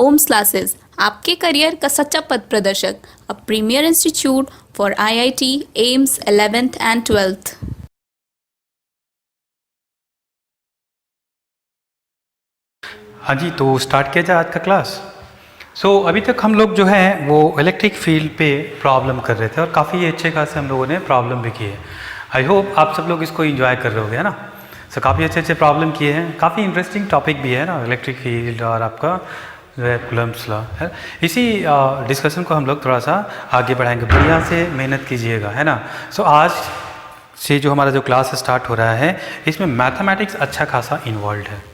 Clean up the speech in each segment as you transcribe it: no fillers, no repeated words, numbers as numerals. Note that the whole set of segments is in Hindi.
ओम्स क्लासेस, आपके करियर का सच्चा पथ प्रदर्शक, a premier institute for IIT AIIMS 11th and 12th। हाँ जी, तो स्टार्ट किया जाए आज का क्लास। अभी तक हम लोग जो है वो इलेक्ट्रिक फील्ड पे प्रॉब्लम कर रहे थे और काफ़ी अच्छे खासे हम लोगों ने प्रॉब्लम भी किए। आई होप आप सब लोग इसको एंजॉय कर रहे होगे, है ना। काफ़ी अच्छे अच्छे प्रॉब्लम किए हैं, काफ़ी इंटरेस्टिंग टॉपिक भी है ना इलेक्ट्रिक फील्ड और आपका जो है कूलम्ब्स लॉ है। इसी डिस्कशन को हम लोग थोड़ा सा आगे बढ़ाएंगे, बढ़िया से मेहनत कीजिएगा, है ना। आज से जो हमारा जो क्लास स्टार्ट हो रहा है इसमें मैथमेटिक्स अच्छा खासा इन्वॉल्व है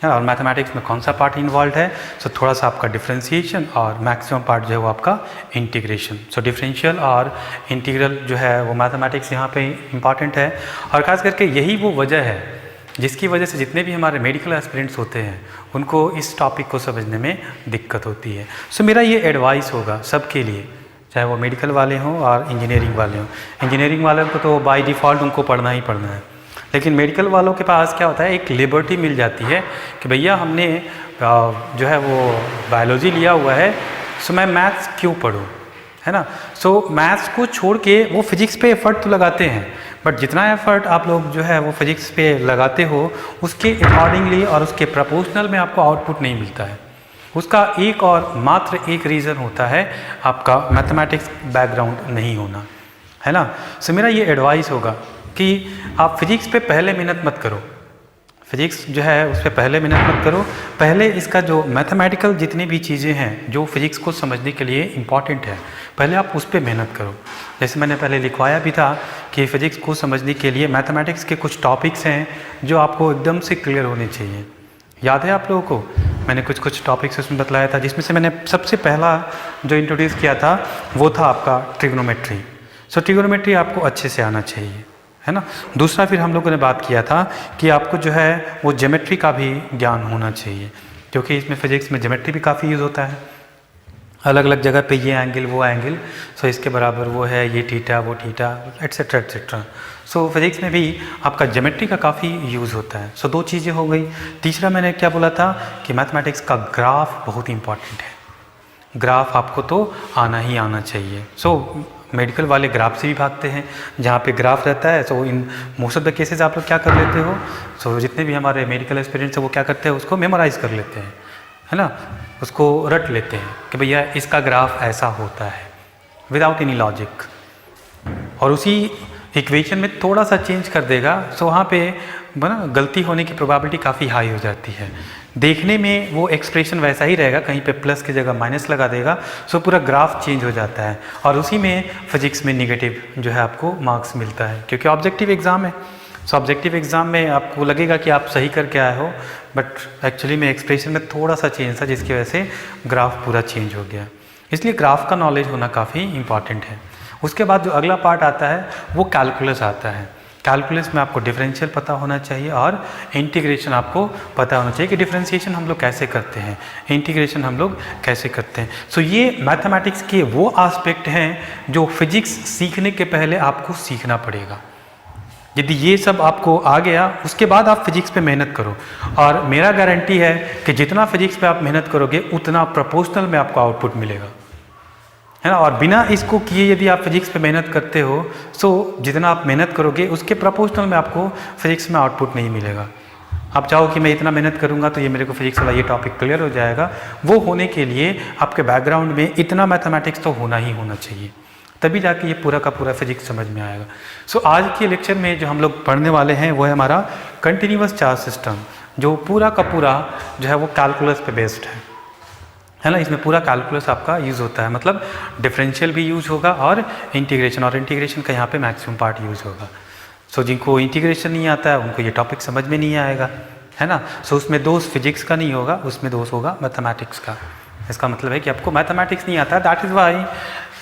और मैथमेटिक्स में कौन सा पार्ट इन्वॉल्व है। थोड़ा सा आपका डिफरेंशिएशन और मैक्सिमम पार्ट जो है वो आपका इंटीग्रेशन। डिफरेंशियल और इंटीग्रल जो है वो मैथमेटिक्स यहाँ पे इम्पॉर्टेंट है और ख़ास करके यही वो वजह है जिसकी वजह से जितने भी हमारे मेडिकल एस्पिरेंट्स होते हैं उनको इस टॉपिक को समझने में दिक्कत होती है। मेरा ये एडवाइस होगा सबके लिए, चाहे वो मेडिकल वाले हों और इंजीनियरिंग वाले हों। इंजीनियरिंग वालों को तो बाय डिफ़ॉल्ट उनको पढ़ना ही पढ़ना है, लेकिन मेडिकल वालों के पास क्या होता है, एक लिबर्टी मिल जाती है कि भैया हमने जो है वो बायोलॉजी लिया हुआ है, मैं मैथ्स क्यों पढूं, है ना। मैथ्स को छोड़ के वो फिजिक्स पे एफर्ट तो लगाते हैं, बट जितना एफर्ट आप लोग जो है वो फिजिक्स पे लगाते हो उसके अकॉर्डिंगली और उसके प्रपोर्शनल में आपको आउटपुट नहीं मिलता है। उसका एक और मात्र एक रीज़न होता है आपका मैथमेटिक्स बैकग्राउंड नहीं होना, है ना। मेरा ये एडवाइस होगा कि आप फिजिक्स पे पहले मेहनत मत करो, फिजिक्स जो है उस पर पहले मेहनत मत करो। पहले इसका जो मैथमेटिकल जितनी भी चीज़ें हैं जो फिजिक्स को समझने के लिए इम्पॉर्टेंट है, पहले आप उस पर मेहनत करो। जैसे मैंने पहले लिखवाया भी था कि फिजिक्स को समझने के लिए मैथमेटिक्स के कुछ टॉपिक्स हैं जो आपको एकदम से क्लियर होने चाहिए। याद है आप लोगों को, मैंने कुछ टॉपिक्स उसमें बतलाया था, जिसमें से मैंने सबसे पहला जो इंट्रोड्यूस किया था वो था आपका ट्रिग्नोमेट्री। ट्रिग्नोमेट्री आपको अच्छे से आना चाहिए, है ना। दूसरा फिर हम लोगों ने बात किया था कि आपको जो है वो ज्योमेट्री का भी ज्ञान होना चाहिए, क्योंकि इसमें फिजिक्स में ज्योमेट्री भी काफ़ी यूज़ होता है। अलग अलग जगह पे ये एंगल वो एंगल, इसके बराबर वो है, ये थीटा वो थीटा, एट्सेट्रा एट्सेट्रा। फिजिक्स में भी आपका ज्योमेट्री का काफ़ी यूज़ होता है। दो चीज़ें हो गई। तीसरा मैंने क्या बोला था कि मैथमेटिक्स का ग्राफ बहुत इंपॉर्टेंट है, ग्राफ आपको तो आना ही आना चाहिए। मेडिकल वाले ग्राफ से भी भागते हैं, जहाँ पे ग्राफ रहता है in most of the cases आप लोग क्या कर लेते हो, जितने भी हमारे मेडिकल एक्सपीरियंस है वो क्या करते हैं, उसको मेमोराइज कर लेते हैं, है ना, उसको रट लेते हैं कि भैया इसका ग्राफ ऐसा होता है विदाउट एनी लॉजिक, और उसी इक्वेशन में थोड़ा सा चेंज कर देगा वहाँ पे ना गलती होने की प्रोबेबिलिटी काफ़ी हाई हो जाती है। देखने में वो एक्सप्रेशन वैसा ही रहेगा, कहीं पे प्लस की जगह माइनस लगा देगा, पूरा ग्राफ चेंज हो जाता है और उसी में फिजिक्स में निगेटिव जो है आपको मार्क्स मिलता है, क्योंकि ऑब्जेक्टिव एग्ज़ाम है। ऑब्जेक्टिव एग्ज़ाम में आपको लगेगा कि आप सही करके आए हो, बट एक्चुअली में एक्सप्रेशन में थोड़ा सा चेंज था जिसकी वजह से ग्राफ पूरा चेंज हो गया। इसलिए ग्राफ का नॉलेज होना काफ़ी इंपॉर्टेंट है। उसके बाद जो अगला पार्ट आता है वो कैलकुलस आता है। कैलकुलस में आपको डिफरेंशियल पता होना चाहिए और इंटीग्रेशन आपको पता होना चाहिए कि डिफरेंशिएशन हम लोग कैसे करते हैं, इंटीग्रेशन हम लोग कैसे करते हैं। ये मैथमेटिक्स के वो एस्पेक्ट हैं जो फिजिक्स सीखने के पहले आपको सीखना पड़ेगा। यदि ये सब आपको आ गया उसके बाद आप फिजिक्स पे मेहनत करो, और मेरा गारंटी है कि जितना फिजिक्स पे आप मेहनत करोगे उतना प्रोपोर्शनल में आपको आउटपुट मिलेगा, है ना। और बिना इसको किए यदि आप फिजिक्स पे मेहनत करते हो जितना आप मेहनत करोगे उसके प्रोपोर्शनल में आपको फिजिक्स में आउटपुट नहीं मिलेगा। आप चाहो कि मैं इतना मेहनत करूंगा तो ये मेरे को फिजिक्स वाला ये टॉपिक क्लियर हो जाएगा, वो होने के लिए आपके बैकग्राउंड में इतना मैथमेटिक्स तो होना ही होना चाहिए, तभी जाके ये पूरा का पूरा फिजिक्स समझ में आएगा। आज के लेक्चर में जो हम लोग पढ़ने वाले हैं वो है हमारा कंटिन्यूअस चार्ज सिस्टम, जो पूरा का पूरा जो है वो कैलकुलस पे बेस्ड है ना। इसमें पूरा कैलकुलस आपका यूज़ होता है, मतलब डिफरेंशियल भी यूज़ होगा और इंटीग्रेशन का यहाँ पे मैक्सिमम पार्ट यूज़ होगा। जिनको इंटीग्रेशन नहीं आता है उनको ये टॉपिक समझ में नहीं आएगा, है ना। उसमें दोष फिजिक्स का नहीं होगा, उसमें दोष होगा मैथमेटिक्स का। इसका मतलब है कि आपको मैथमेटिक्स नहीं आता, that is why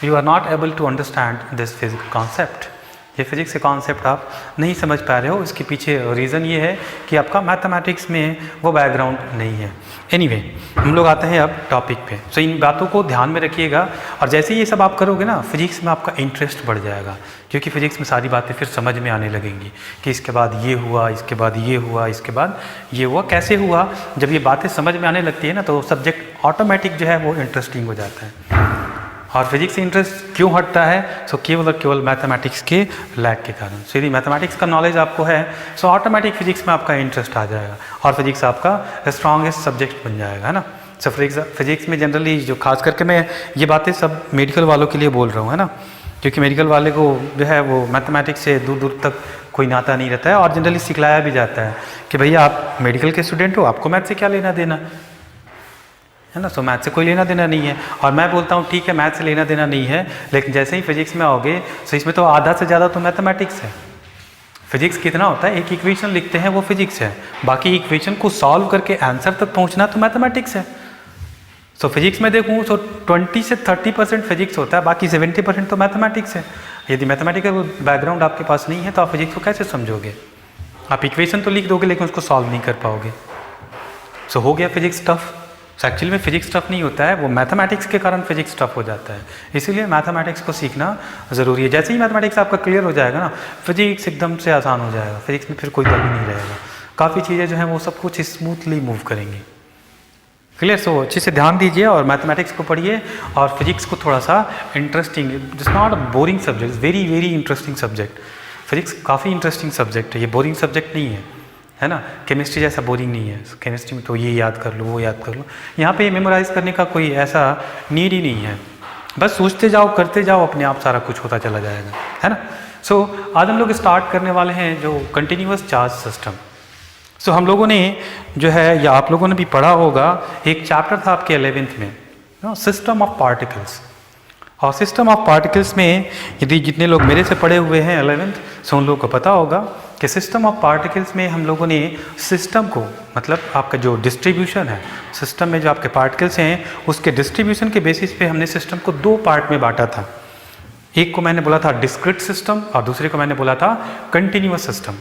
you are not able to understand this physical concept. ये फिजिक्स के कॉन्सेप्ट आप नहीं समझ पा रहे हो, इसके पीछे रीज़न ये है कि आपका मैथमेटिक्स में वो बैकग्राउंड नहीं है। एनीवे, हम लोग आते हैं अब टॉपिक पे। सो इन बातों को ध्यान में रखिएगा, और जैसे ये सब आप करोगे ना, फिजिक्स में आपका इंटरेस्ट बढ़ जाएगा, क्योंकि फिजिक्स में सारी बातें फिर समझ में आने लगेंगी कि इसके बाद ये हुआ, इसके बाद ये हुआ, इसके बाद ये हुआ, कैसे हुआ। जब ये बातें समझ में आने लगती है ना, तो सब्जेक्ट ऑटोमेटिक जो है वो इंटरेस्टिंग हो जाता है। और फिजिक्स से इंटरेस्ट क्यों हटता है? सो केवल और केवल मैथमेटिक्स के लैक के कारण। सो यदि मैथमेटिक्स का नॉलेज आपको है, सो ऑटोमेटिक फिजिक्स में आपका इंटरेस्ट आ जाएगा और फिजिक्स आपका स्ट्रॉन्गेस्ट सब्जेक्ट बन जाएगा, है ना। सो फिजिक्स में जनरली जो खास करके मैं ये बातें सब मेडिकल वालों के लिए बोल रहा हूँ, है ना, क्योंकि मेडिकल वाले को जो है वो मैथमेटिक्स से दूर दूर तक कोई नाता नहीं रहता है, और जनरली सिखलाया भी जाता है कि भैया आप मेडिकल के स्टूडेंट हो, आपको मैथ से क्या लेना देना, है ना। सो मैथ से कोई लेना देना नहीं है। और मैं बोलता हूँ ठीक है, मैथ से लेना देना नहीं है, लेकिन जैसे ही फिजिक्स में आओगे, सो इसमें तो आधा से ज़्यादा तो मैथमेटिक्स है। फिजिक्स कितना होता है, एक इक्वेशन लिखते हैं वो फिजिक्स है, बाकी इक्वेशन को सॉल्व करके आंसर तक पहुँचना तो मैथमेटिक्स है। सो फिजिक्स में देखूँ तो 20 से 30% फिजिक्स होता है, बाकी 70% तो मैथमेटिक्स है। यदि मैथमेटिकल बैकग्राउंड आपके पास नहीं है तो आप फिजिक्स को कैसे समझोगे? आप इक्वेशन तो लिख दोगे लेकिन उसको सॉल्व नहीं कर पाओगे। सो हो गया फिजिक्स टफ। एक्चुअली में फिजिक्स टफ नहीं होता है, वो मैथमेटिक्स के कारण फिजिक्स टफ हो जाता है। इसीलिए मैथमेटिक्स को सीखना ज़रूरी है। जैसे ही मैथमेटिक्स आपका क्लियर हो जाएगा ना, फिजिक्स एकदम से आसान हो जाएगा। फिजिक्स में फिर कोई दम नहीं रहेगा, काफ़ी चीज़ें जो हैं वो सब कुछ स्मूथली मूव करेंगी। क्लियर? सो अच्छे से ध्यान दीजिए और मैथमेटिक्स को पढ़िए, और फिजिक्स को थोड़ा सा interesting, it's not a boring subject, very very interesting subject. Physics काफ़ी इंटरेस्टिंग सब्जेक्ट है, ये बोरिंग सब्जेक्ट नहीं है ना। केमिस्ट्री जैसा बोरिंग नहीं है। केमिस्ट्री में तो ये याद कर लो, वो याद कर लो, यहाँ पे मेमोराइज करने का कोई ऐसा नीड ही नहीं है। बस सोचते जाओ, करते जाओ, अपने आप सारा कुछ होता चला जाएगा, है ना। सो आज हम लोग स्टार्ट करने वाले हैं जो कंटिन्यूअस चार्ज सिस्टम। सो हम लोगों ने जो है, या आप लोगों ने भी पढ़ा होगा, एक चैप्टर था आपके 11th में, सिस्टम ऑफ पार्टिकल्स। और सिस्टम ऑफ पार्टिकल्स में यदि जितने लोग मेरे से पढ़े हुए हैं 11th, सो उन लोगों को पता होगा कि सिस्टम ऑफ पार्टिकल्स में हम लोगों ने सिस्टम को, मतलब आपका जो डिस्ट्रीब्यूशन है सिस्टम में, जो आपके पार्टिकल्स हैं उसके डिस्ट्रीब्यूशन के बेसिस पे हमने सिस्टम को दो पार्ट में बांटा था। एक को मैंने बोला था डिस्क्रीट सिस्टम, और दूसरे को मैंने बोला था कंटिन्यूअस सिस्टम।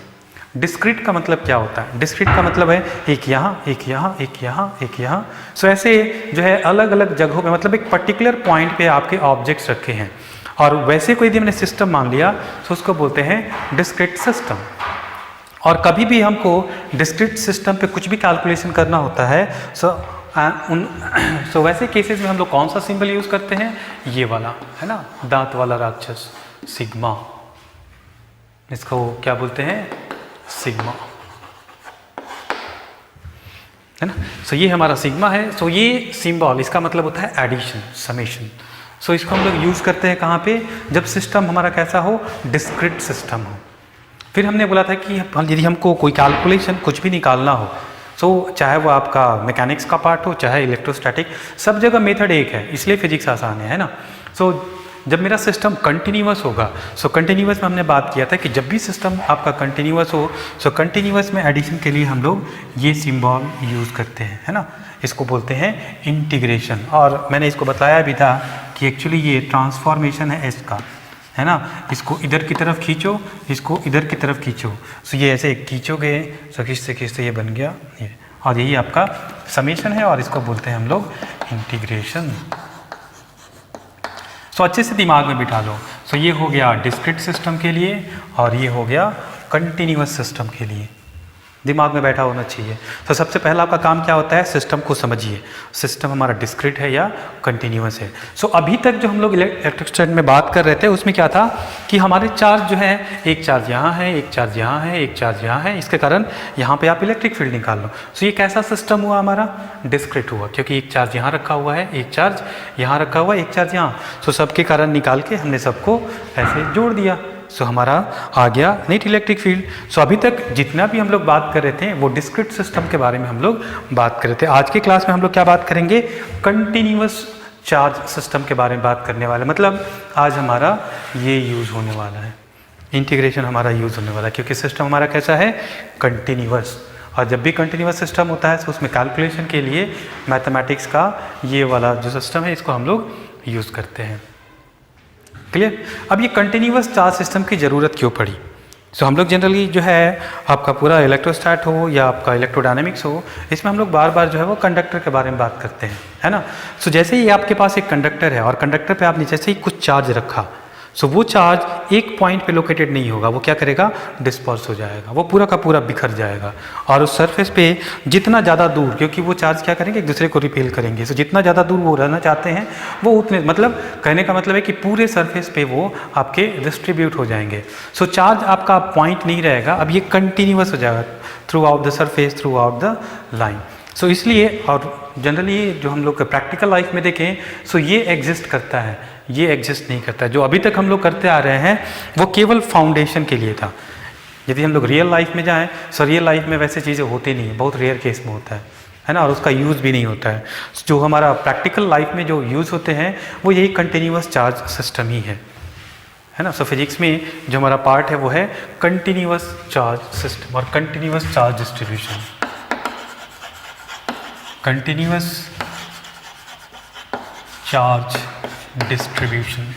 डिस्क्रीट का मतलब क्या होता है? डिस्क्रीट का मतलब है एक यहाँ, एक यहाँ, एक यहाँ, एक यहाँ। सो ऐसे जो है अलग अलग जगहों पे, मतलब एक पर्टिकुलर पॉइंट पे आपके ऑब्जेक्ट्स रखे हैं, और वैसे कोई यदि हमने सिस्टम मान लिया तो उसको बोलते हैं डिस्क्रीट सिस्टम। और कभी भी हमको डिस्क्रीट सिस्टम पे कुछ भी कैलकुलेशन करना होता है, सो वैसे केसेस में हम लोग कौन सा सिंबल यूज़ करते हैं? ये वाला, है ना, दांत वाला राक्षस, सिग्मा। इसको क्या बोलते हैं? सिग्मा, है ना। सो ये हमारा सिग्मा है। सो ये सिंबल, इसका मतलब होता है एडिशन, समेशन। सो इसको हम लोग यूज़ करते हैं कहाँ पे? जब सिस्टम हमारा कैसा हो? डिस्क्रीट सिस्टम हो। फिर हमने बोला था कि यदि हमको कोई कैलकुलेशन कुछ भी निकालना हो, सो चाहे वो आपका मैकेनिक्स का पार्ट हो, चाहे इलेक्ट्रोस्टैटिक, सब जगह मेथड एक है, इसलिए फिजिक्स आसान है ना। सो जब मेरा सिस्टम कंटिन्यूअस होगा, सो कंटिन्यूअस में हमने बात किया था कि जब भी सिस्टम आपका कंटिन्यूअस हो, सो कंटिन्यूअस में एडिशन के लिए हम लोग ये सिंबल यूज़ करते हैं, है ना। इसको बोलते हैं इंटीग्रेशन। और मैंने इसको बताया भी था कि एक्चुअली ये ट्रांसफॉर्मेशन है इसका, है ना। इसको इधर की तरफ खींचो, इसको इधर की तरफ खींचो, सो ये ऐसे खींचोगे, सो खींचते खींचते ये बन गया ये, और यही आपका समेशन है, और इसको बोलते हैं हम लोग इंटीग्रेशन। सो अच्छे से दिमाग में बिठा लो। सो ये हो गया डिस्क्रीट सिस्टम के लिए, और ये हो गया कंटिन्यूअस सिस्टम के लिए। दिमाग में बैठा होना चाहिए। तो सबसे पहला आपका काम क्या होता है? सिस्टम को समझिए, सिस्टम हमारा डिस्क्रीट है या कंटिन्यूअस है। सो अभी तक जो हम लोग इलेक्ट्रिक में बात कर रहे थे उसमें क्या था कि हमारे चार्ज जो है, एक चार्ज यहाँ है, एक चार्ज यहाँ है, एक चार्ज यहाँ है, इसके कारण यहाँ पे आप इलेक्ट्रिक फील्ड निकाल लो। सो ये कैसा सिस्टम हुआ? हमारा डिस्क्रीट हुआ, क्योंकि एक चार्ज यहाँ रखा हुआ है, एक चार्ज यहाँ रखा हुआ है, एक चार्ज यहाँ। सो सबके कारण निकाल के हमने सबको ऐसे जोड़ दिया, सो हमारा आ गया नेट इलेक्ट्रिक फील्ड। सो अभी तक जितना भी हम लोग बात कर रहे थे वो डिस्क्रीट सिस्टम के बारे में हम लोग बात कर रहे थे। आज के क्लास में हम लोग क्या बात करेंगे? कंटिन्यूअस चार्ज सिस्टम के बारे में बात करने वाले। मतलब आज हमारा ये यूज़ होने वाला है, इंटीग्रेशन हमारा यूज़ होने वाला है, क्योंकि सिस्टम हमारा कैसा है? कंटिन्यूअस। और जब भी कंटिन्यूअस सिस्टम होता है तो उसमें कैलकुलेशन के लिए मैथमेटिक्स का ये वाला जो सिस्टम है इसको हम लोग यूज़ करते हैं। क्लियर। अब ये कंटिन्यूअस चार्ज सिस्टम की ज़रूरत क्यों पड़ी? सो हम लोग जनरली जो है आपका पूरा इलेक्ट्रोस्टैट हो या आपका इलेक्ट्रोडायनेमिक्स हो, इसमें हम लोग बार बार जो है वो कंडक्टर के बारे में बात करते हैं, है ना। सो जैसे ही आपके पास एक कंडक्टर है और कंडक्टर पे आपने जैसे ही कुछ चार्ज रखा, सो वो चार्ज एक पॉइंट पे लोकेटेड नहीं होगा, वो क्या करेगा, डिस्पर्स हो जाएगा, वो पूरा का पूरा बिखर जाएगा। और उस सरफेस पे जितना ज़्यादा दूर, क्योंकि वो चार्ज क्या करेंगे, एक दूसरे को रिपेल करेंगे, सो जितना ज़्यादा दूर वो रहना चाहते हैं वो उतने, मतलब कहने का मतलब है कि पूरे सरफेस पे वो आपके डिस्ट्रीब्यूट हो जाएंगे। सो चार्ज आपका पॉइंट नहीं रहेगा, अब ये कंटिन्यूअस हो जाएगा throughout the surface, throughout the line. So इसलिए, और जनरली जो हम लोग प्रैक्टिकल लाइफ में देखें, सो ये एग्जिस्ट करता है, ये एग्जिस्ट नहीं करता है। जो अभी तक हम लोग करते आ रहे हैं वो केवल फाउंडेशन के लिए था। यदि हम लोग रियल लाइफ में जाएं, सो रियल लाइफ में वैसे चीज़ें होती नहीं है, बहुत रेयर केस में होता है ना, और उसका यूज़ भी नहीं होता है। जो हमारा प्रैक्टिकल लाइफ में जो यूज़ होते हैं वो यही कंटिन्यूअस चार्ज सिस्टम ही है ना। सो फिजिक्स में जो हमारा पार्ट है वो है कंटिन्यूअस चार्ज सिस्टम और continuous charge distribution. Continuous charge distribution.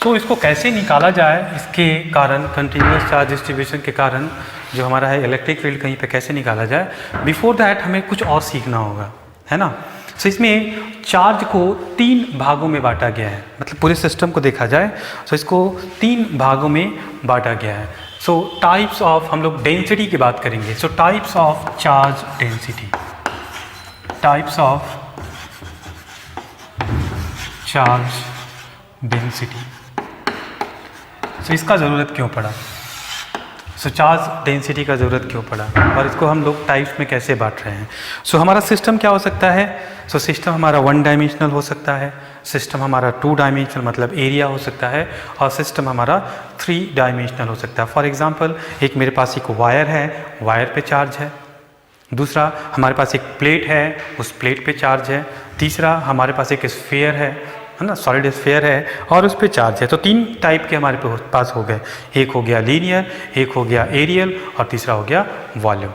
तो इसको कैसे निकाला जाए, इसके कारण कंटिन्यूअस चार्ज डिस्ट्रीब्यूशन के कारण जो हमारा है इलेक्ट्रिक फील्ड कहीं पे कैसे निकाला जाए, बिफोर दैट हमें कुछ और सीखना होगा, है ना। सो इसमें चार्ज को 3 भागों में बांटा गया है, मतलब पूरे सिस्टम को देखा जाए सो इसको 3 भागों में बांटा गया है। सो टाइप्स ऑफ, हम लोग डेंसिटी की बात करेंगे, so types of charge density, types of charge density. So इसका ज़रूरत क्यों पड़ा, सो चार्ज डेंसिटी का ज़रूरत क्यों पड़ा, और इसको हम लोग टाइप्स में कैसे बांट रहे हैं। सो हमारा सिस्टम क्या हो सकता है, सो सिस्टम हमारा 1 डायमेंशनल हो सकता है, सिस्टम हमारा 2 डायमेंशनल मतलब एरिया हो सकता है, और सिस्टम हमारा 3 डायमेंशनल हो सकता है। फॉर एग्जांपल, एक मेरे पास एक वायर है, वायर पे चार्ज है। दूसरा, हमारे पास एक प्लेट है, उस प्लेट पे चार्ज है। तीसरा, हमारे पास एक स्फीयर है ना, सॉलिड स्फीयर है और उस पे चार्ज है। तो 3 टाइप के हमारे पास हो गए, एक हो गया लीनियर, एक हो गया एरियल और तीसरा हो गया वॉल्यूम।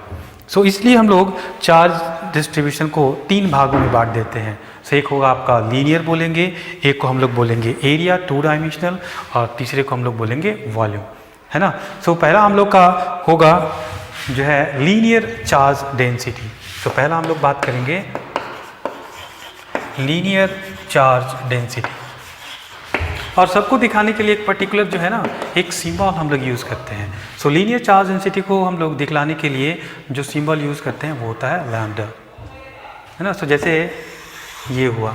सो इसलिए हम लोग चार्ज डिस्ट्रीब्यूशन को 3 भागों में बांट देते हैं। सो एक होगा आपका लीनियर बोलेंगे, एक को हम लोग बोलेंगे एरिया 2 डायमेंशनल, और तीसरे को हम लोग बोलेंगे वॉल्यूम, है ना। सो पहला हम लोग का होगा जो है लीनियर चार्ज डेंसिटी। तो पहला हम लोग बात करेंगे लीनियर चार्ज डेंसिटी, और सबको दिखाने के लिए एक पर्टिकुलर जो है ना एक सिंबल हम लोग यूज़ करते हैं। सो लीनियर चार्ज डेंसिटी को हम लोग दिखलाने के लिए जो सिंबल यूज़ करते हैं वो होता है लैम्डा, है ना। सो जैसे ये हुआ,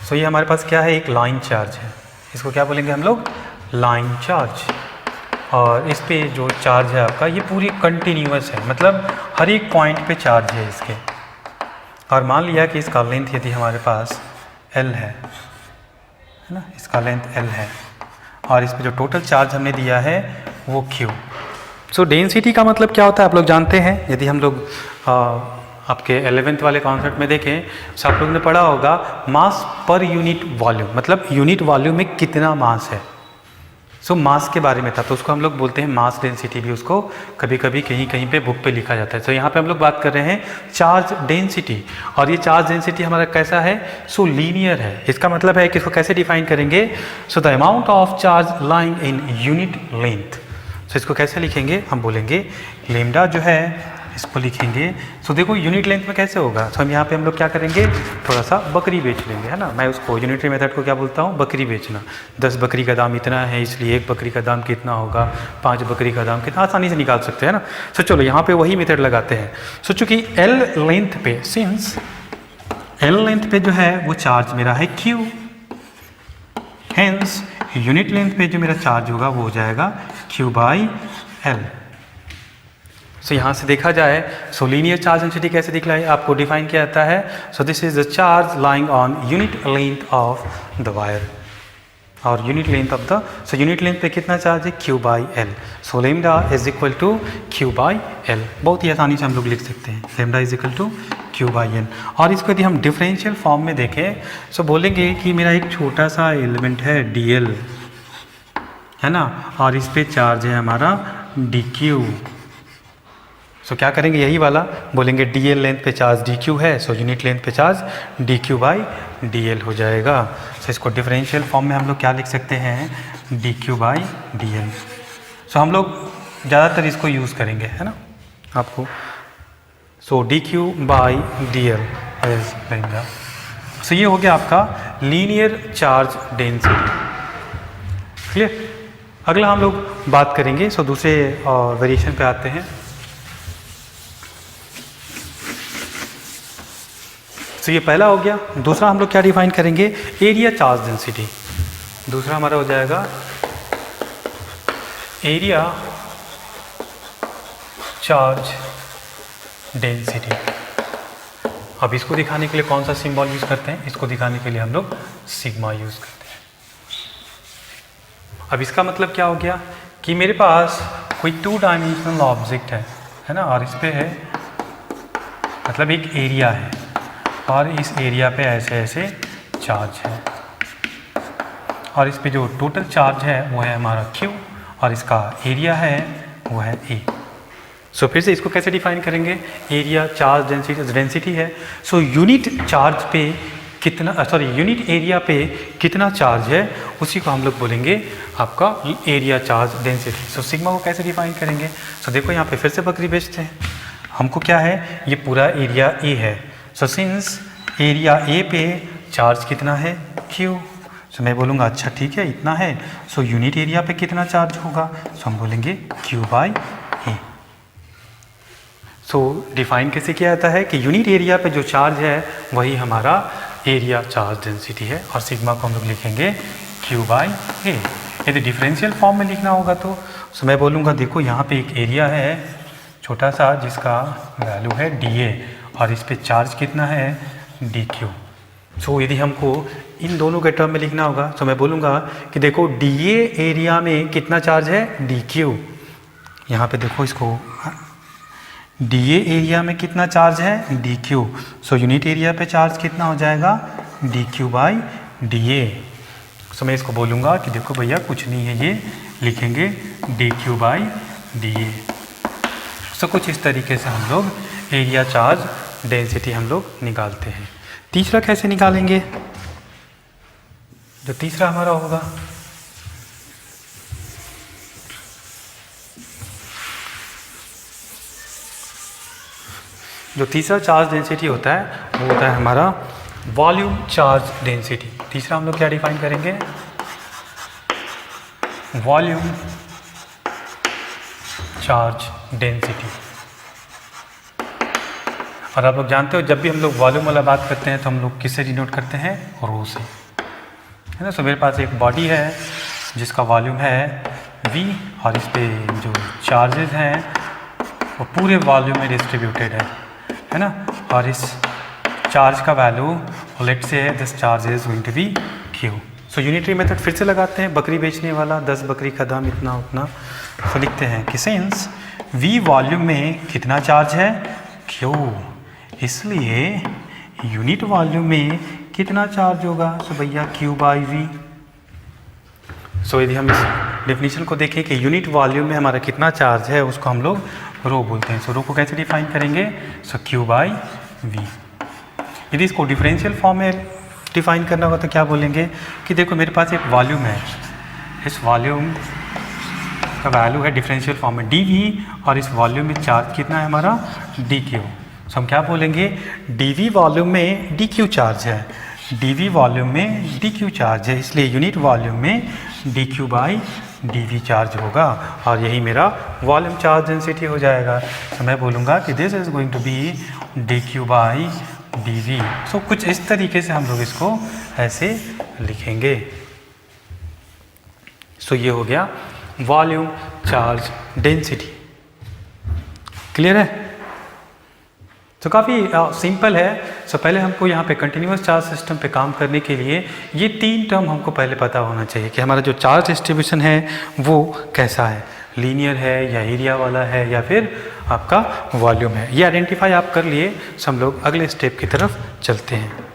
सो ये हमारे पास क्या है, एक लाइन चार्ज है, इसको क्या बोलेंगे हम लोग, लाइन चार्ज। और इस पे जो चार्ज है आपका ये पूरी कंटिन्यूअस है, मतलब हर एक पॉइंट पे चार्ज है इसके। और मान लिया कि इसका लेंथ यदि हमारे पास L है ना, इसका लेंथ L है, और इस पे जो टोटल चार्ज हमने दिया है वो Q। सो डेंसिटी का मतलब क्या होता है आप लोग जानते हैं। यदि हम लोग आपके 11th वाले कॉन्सेप्ट में देखें तो आप लोगों ने पढ़ा होगा मास पर यूनिट वॉल्यूम, मतलब यूनिट वॉल्यूम में कितना मास है। सो मास के बारे में था, तो उसको हम लोग बोलते हैं मास डेंसिटी, भी उसको कभी कभी कहीं कहीं पे बुक पे लिखा जाता है। सो यहाँ पे हम लोग बात कर रहे हैं चार्ज डेंसिटी, और ये चार्ज डेंसिटी हमारा कैसा है, सो लीनियर है। इसका मतलब है कि इसको कैसे डिफाइन करेंगे, so the amount of charge lying in unit length. So इसको कैसे लिखेंगे, हम बोलेंगे लेमडा जो है इसको लिखेंगे। सो देखो यूनिट लेंथ में कैसे होगा, तो हम यहाँ पे हम लोग क्या करेंगे, थोड़ा सा बकरी बेच लेंगे, है ना। मैं उसको यूनिटरी मेथड को क्या बोलता हूँ, बकरी बेचना। 10 बकरी का दाम इतना है, इसलिए 1 बकरी का दाम कितना होगा, 5 बकरी का दाम कितना, आसानी से निकाल सकते हैं ना। सो चलो यहाँ पे वही मेथड लगाते हैं। सो चूँकि एल लेंथ पे, सिंस एल लेंथ पे जो है वो चार्ज मेरा है Q, हेंस यूनिट लेंथ पे जो मेरा चार्ज होगा वो हो जाएगा Q/L। सो यहाँ से देखा जाए, सो लीनियर चार्ज डेंसिटी कैसे दिखलाई आपको डिफाइन किया जाता है। So this is the charge lying on unit length of the wire, और unit length of the, so unit length पे कितना चार्ज है, Q/L। So lambda is equal to Q/L। बहुत ही आसानी से हम लोग लिख सकते हैं, lambda is equal to Q/N। और इसको यदि हम डिफरेंशियल फॉर्म में देखें, सो बोलेंगे कि मेरा एक छोटा सा एलिमेंट है DL, है ना, और इस पे चार्ज है हमारा DQ। सो क्या करेंगे, यही वाला बोलेंगे dl लेंथ पे चार्ज dq है, सो यूनिट लेंथ पे चार्ज dq बाई dl हो जाएगा। सो इसको डिफरेंशियल फॉर्म में हम लोग क्या लिख सकते हैं, dq बाई dl। सो हम लोग ज़्यादातर इसको यूज़ करेंगे, है ना आपको। सो dq बाई dl रहेगा। सो ये हो गया आपका लीनियर चार्ज डेंसिटी। क्लियर। अगला हम लोग बात करेंगे, सो दूसरे वेरिएशन पे आते हैं। तो ये पहला हो गया। दूसरा हम लोग क्या डिफाइन करेंगे, एरिया चार्ज डेंसिटी। दूसरा हमारा हो जाएगा एरिया चार्ज डेंसिटी। अब इसको दिखाने के लिए कौन सा सिंबल यूज करते हैं, इसको दिखाने के लिए हम लोग सिग्मा यूज करते हैं। अब इसका मतलब क्या हो गया कि मेरे पास कोई 2 डायमेंशनल ऑब्जेक्ट है ना, और इस पे है मतलब एक एरिया है और इस एरिया पे ऐसे ऐसे चार्ज है, और इस पे जो टोटल चार्ज है वो है हमारा Q और इसका एरिया है वो है A। सो फिर से इसको कैसे डिफाइन करेंगे, एरिया चार्ज डेंसिटी है। सो यूनिट चार्ज पे कितना, यूनिट एरिया पे कितना चार्ज है उसी को हम लोग बोलेंगे आपका area charge density. So sigma को कैसे डिफाइन करेंगे, सो देखो यहाँ पे फिर से बकरी बेचते हैं। हमको क्या है, ये पूरा एरिया A है। सो सिंस एरिया A पे चार्ज कितना है, Q। सो मैं बोलूँगा अच्छा ठीक है इतना है, सो यूनिट एरिया पे कितना चार्ज होगा, सो हम बोलेंगे Q by A। So define कैसे किया जाता है कि यूनिट एरिया पे जो चार्ज है वही हमारा एरिया चार्ज डेंसिटी है, और सिग्मा को हम लोग लिखेंगे Q बाई A। यदि डिफरेंशियल फॉर्म में लिखना होगा तो मैं बोलूँगा देखो यहाँ पे एक एरिया है छोटा सा जिसका वैल्यू है dA और इस पे चार्ज कितना है dQ। सो यदि हमको इन दोनों के टर्म में लिखना होगा तो मैं बोलूँगा कि देखो dA एरिया में कितना चार्ज है dQ। यहाँ पे देखो इसको dA एरिया में कितना चार्ज है dQ। सो यूनिट एरिया पे चार्ज कितना हो जाएगा dQ बाई dA। सो मैं इसको बोलूँगा कि देखो भैया कुछ नहीं है, ये लिखेंगे dQ बाई dA। सो कुछ इस तरीके से हम लोग एरिया चार्ज डेंसिटी हम लोग निकालते हैं। तीसरा कैसे निकालेंगे, जो तीसरा हमारा होगा जो तीसरा चार्ज डेंसिटी होता है वो होता है हमारा वॉल्यूम चार्ज डेंसिटी। तीसरा हम लोग क्या डिफाइन करेंगे, वॉल्यूम चार्ज डेंसिटी। और आप लोग जानते हो जब भी हम लोग वॉल्यूम वाला बात करते हैं तो हम लोग किससे डिनोट करते हैं, रो से, है ना। सो मेरे पास एक बॉडी है जिसका वॉल्यूम है V और इस पे जो चार्जेस हैं वो पूरे वॉल्यूम में डिस्ट्रीब्यूटेड है ना। और इस चार्ज का वैल्यू लेट से है this charge is going to be Q। So unitary method फिर से लगाते हैं, बकरी बेचने वाला 10 बकरी का दाम इतना उतना। तो लिखते हैं कि सिंस V वॉल्यूम में कितना चार्ज है Q, इसलिए यूनिट वॉल्यूम में कितना चार्ज होगा, सो भैया Q बाई V। सो यदि हम इस डेफिनेशन को देखें कि यूनिट वॉल्यूम में हमारा कितना चार्ज है उसको हम लोग रो बोलते हैं। सो रो को कैसे डिफाइन करेंगे, सो Q बाई V। यदि इसको डिफरेंशियल फॉर्म में डिफाइन करना होगा तो क्या बोलेंगे कि देखो मेरे पास एक वॉल्यूम है, इस वॉल्यूम का वैल्यू है डिफरेंशियल फॉर्म में dV और इस वॉल्यूम में चार्ज कितना है हमारा dQ। सो हम क्या बोलेंगे, dV वॉल्यूम में dQ चार्ज है, dV वॉल्यूम में dQ चार्ज है, इसलिए यूनिट वॉल्यूम में dQ बाई dV चार्ज होगा और यही मेरा वॉल्यूम चार्ज डेंसिटी हो जाएगा। तो मैं बोलूँगा कि this is going to be dQ by dV। So कुछ इस तरीके से हम लोग इसको ऐसे लिखेंगे। सो ये हो गया वॉल्यूम चार्ज डेंसिटी। क्लियर है। तो काफ़ी सिंपल है। सो पहले हमको यहाँ पे कंटिन्यूस चार्ज सिस्टम पे काम करने के लिए ये 3 टर्म हमको पहले पता होना चाहिए कि हमारा जो चार्ज डिस्ट्रीब्यूशन है वो कैसा है, लीनियर है या एरिया वाला है या फिर आपका वॉल्यूम है। ये आइडेंटिफाई आप कर लिए, सो हम लोग अगले स्टेप की तरफ चलते हैं।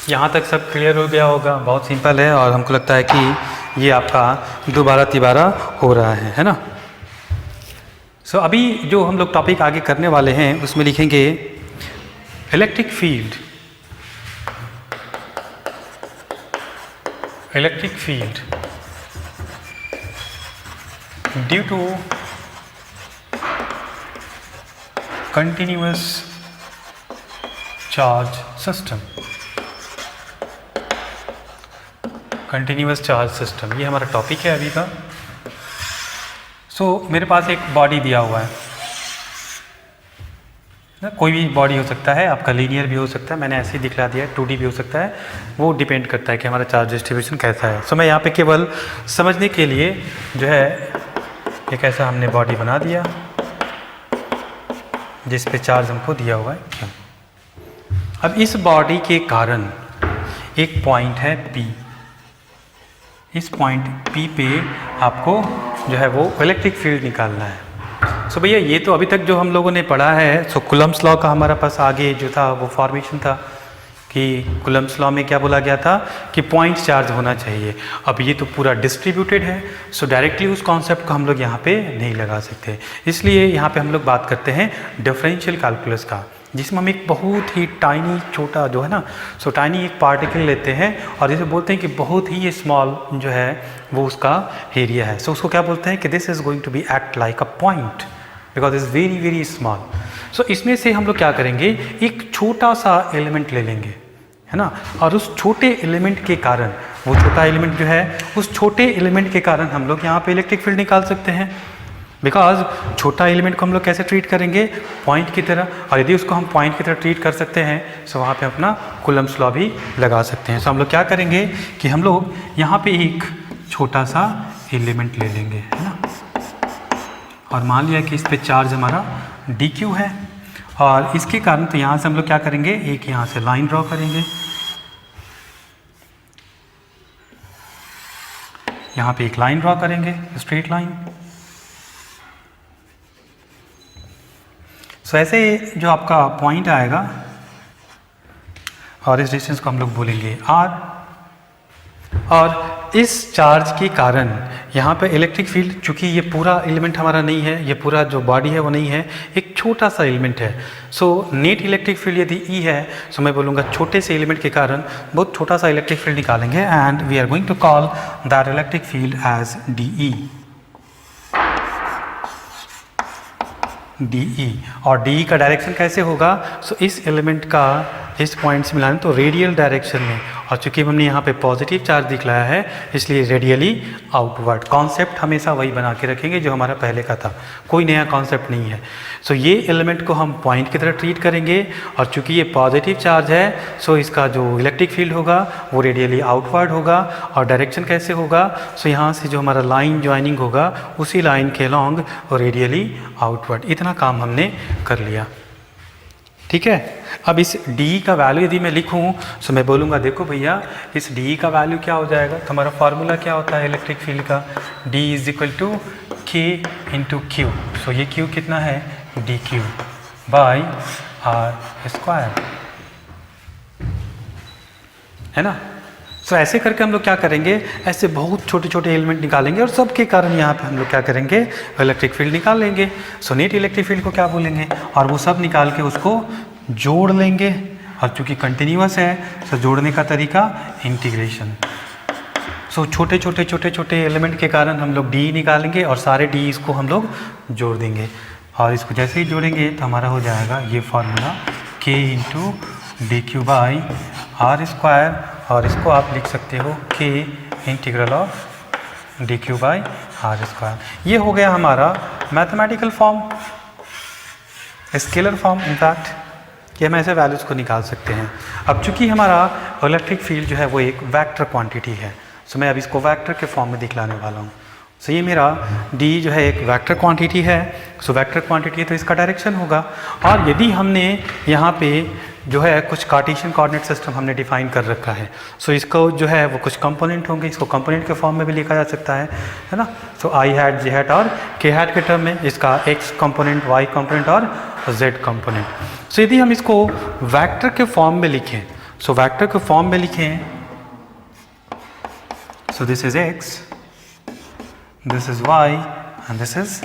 यहाँ तक सब क्लियर हो गया होगा, बहुत सिंपल है और हमको लगता है कि ये आपका दोबारा तिबारा हो रहा है ना। सो अभी जो हम लोग टॉपिक आगे करने वाले हैं उसमें लिखेंगे electric field. Electric field due to continuous charge system. Continuous charge system ये हमारा टॉपिक है अभी का। सो मेरे पास एक बॉडी दिया हुआ है ना, कोई भी बॉडी हो सकता है, आपका लीनियर भी हो सकता है, मैंने ऐसे ही दिखला दिया है, 2D भी हो सकता है, वो डिपेंड करता है कि हमारा चार्ज डिस्ट्रीब्यूशन कैसा है। सो मैं यहाँ पे केवल समझने के लिए जो है एक ऐसा हमने बॉडी बना दिया जिस पे चार्ज हमको दिया हुआ है Q। अब इस बॉडी के कारण एक पॉइंट है P, इस पॉइंट P पे आपको जो है वो इलेक्ट्रिक फील्ड निकालना है। सो भैया ये तो अभी तक जो हम लोगों ने पढ़ा है, सो कूलम्ब्स लॉ का हमारा पास आगे जो था वो फॉर्मेशन था कि कूलम्ब्स लॉ में क्या बोला गया था कि पॉइंट चार्ज होना चाहिए। अब ये तो पूरा डिस्ट्रीब्यूटेड है, सो डायरेक्टली उस कॉन्सेप्ट को हम लोग यहाँ पे नहीं लगा सकते, इसलिए यहाँ पे हम लोग बात करते हैं डिफरेंशियल कैलकुलस का, जिसमें हम एक बहुत ही टाइनी छोटा जो है ना, सो टाइनी एक पार्टिकल लेते हैं और जिसे बोलते हैं कि बहुत ही स्मॉल जो है वो उसका एरिया है। सो उसको क्या बोलते हैं कि this is going to be act like a point because is very very small. So इसमें से हम लोग क्या करेंगे, एक छोटा सा एलिमेंट ले लेंगे है ना, और उस छोटे एलिमेंट के कारण, वो छोटा एलिमेंट जो है उस छोटे एलिमेंट के कारण हम लोग यहाँ पे इलेक्ट्रिक फील्ड निकाल सकते हैं। बिकॉज छोटा एलिमेंट को हम लोग कैसे ट्रीट करेंगे, पॉइंट की तरह, और यदि उसको हम पॉइंट की तरह ट्रीट कर सकते हैं सो वहाँ पे अपना कूलम्ब्स लॉ भी लगा सकते हैं। सो हम लोग क्या करेंगे कि हम लोग यहाँ पे एक छोटा सा एलिमेंट ले लेंगे है ना, और मान लिया कि इस पे चार्ज हमारा dq है, और इसके कारण तो यहाँ से हम लोग क्या करेंगे, एक यहाँ से लाइन ड्रॉ करेंगे, यहाँ पे एक लाइन ड्रॉ करेंगे, स्ट्रेट लाइन। सो ऐसे जो आपका पॉइंट आएगा और इस डिस्टेंस को हम लोग बोलेंगे r, और इस चार्ज के कारण यहाँ पे इलेक्ट्रिक फील्ड, चूँकि ये पूरा एलिमेंट हमारा नहीं है, ये पूरा जो बॉडी है वो नहीं है, एक छोटा सा एलिमेंट है। सो नेट इलेक्ट्रिक फील्ड यदि E है, सो मैं बोलूँगा छोटे से एलिमेंट के कारण बहुत छोटा सा इलेक्ट्रिक फील्ड निकालेंगे, and we are going to call that electric field as DE। और DE का डायरेक्शन कैसे होगा, सो इस एलिमेंट का इस पॉइंट से मिलाने तो रेडियल डायरेक्शन में, और चूंकि हमने यहाँ पे पॉजिटिव चार्ज दिखलाया है इसलिए रेडियली आउटवर्ड। कॉन्सेप्ट हमेशा वही बना के रखेंगे जो हमारा पहले का था, कोई नया कॉन्सेप्ट नहीं है। सो ये एलिमेंट को हम पॉइंट की तरह ट्रीट करेंगे, और चूंकि ये पॉजिटिव चार्ज है सो इसका जो इलेक्ट्रिक फील्ड होगा वो रेडियली आउटवर्ड होगा। और डायरेक्शन कैसे होगा, सो यहाँ से जो हमारा लाइन ज्वाइनिंग होगा उसी लाइन के अलॉन्ग और रेडियली आउटवर्ड। इतना काम हमने कर लिया, ठीक है। अब इस DE का वैल्यू यदि मैं लिखूं तो मैं बोलूँगा देखो भैया इस DE का वैल्यू क्या हो जाएगा, तो हमारा फार्मूला क्या होता है इलेक्ट्रिक फील्ड का, D is equal to K into Q। So ये Q कितना है, dq बाई r स्क्वायर, है ना। सो ऐसे करके हम लोग क्या करेंगे, ऐसे बहुत छोटे छोटे एलिमेंट निकालेंगे और सबके कारण यहाँ पे हम लोग क्या करेंगे, इलेक्ट्रिक फील्ड निकाल लेंगे। सो नेट इलेक्ट्रिक फील्ड को क्या बोलेंगे, और वो सब निकाल के उसको जोड़ लेंगे, और चूंकि कंटिन्यूअस है तो जोड़ने का तरीका इंटीग्रेशन। सो छोटे छोटे एलिमेंट के कारण हम लोग DE निकालेंगे और सारे DE इसको हम लोग जोड़ देंगे, और इसको जैसे ही जोड़ेंगे तो हमारा हो जाएगा ये formula K into DQ by r square, और इसको आप लिख सकते हो K integral of DQ by r square. ये हो गया हमारा mathematical form, scalar form in fact, कि हम ऐसे वैल्यूज़ को निकाल सकते हैं। अब चूंकि हमारा इलेक्ट्रिक फील्ड जो है वो एक वेक्टर क्वांटिटी है, सो मैं अब इसको वेक्टर के फॉर्म में दिखलाने वाला हूँ। सो ये मेरा D जो है एक वेक्टर क्वांटिटी है, सो वेक्टर क्वांटिटी है तो इसका डायरेक्शन होगा। और यदि हमने यहाँ पे जो है कुछ कार्टेशियन कोऑर्डिनेट सिस्टम हमने डिफाइन कर रखा है, सो इसको जो है वो कुछ कंपोनेंट होंगे, इसको कंपोनेंट के फॉर्म में भी लिखा जा सकता है ना। सो I हैट J हैट और K हैट के टर्म में इसका X कंपोनेंट, Y कंपोनेंट और Z कंपोनेंट। सो यदि हम इसको वेक्टर के फॉर्म में लिखें सो वेक्टर को फॉर्म में लिखें, सो this is x, this is y and this is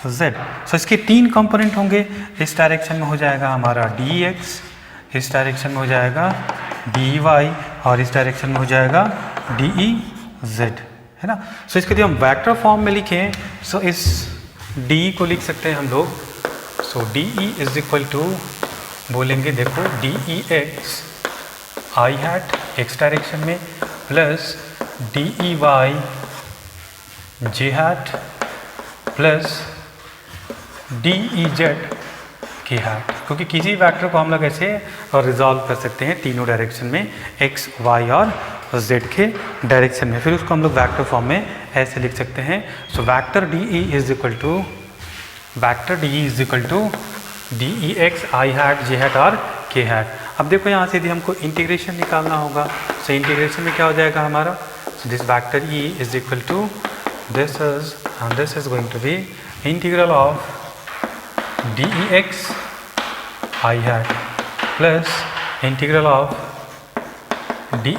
z। सो इसके 3 कंपोनेंट होंगे। इस डायरेक्शन में हो जाएगा हमारा dx, इस डायरेक्शन में हो जाएगा dy और इस डायरेक्शन में हो जाएगा dez, है ना। सो इसके लिए हम वेक्टर फॉर्म में लिखें, सो इस d को लिख सकते हैं हम लोग, so de is equal to बोलेंगे देखो dex i hat x direction में plus dey j hat plus dez k hat, क्योंकि किसी वेक्टर को हम लोग ऐसे रिजॉल्व कर सकते हैं तीनों डायरेक्शन में, x, y और z के डायरेक्शन में, फिर उसको हम लोग वेक्टर फॉर्म में ऐसे लिख सकते हैं। So vector de is equal to dex i hat j hat और k हैट। अब देखो यहाँ से यदि हमको इंटीग्रेशन निकालना होगा, सो इंटीग्रेशन में क्या हो जाएगा हमारा, so this vector e is equal to this is going to be integral of dex i hat plus integral of dey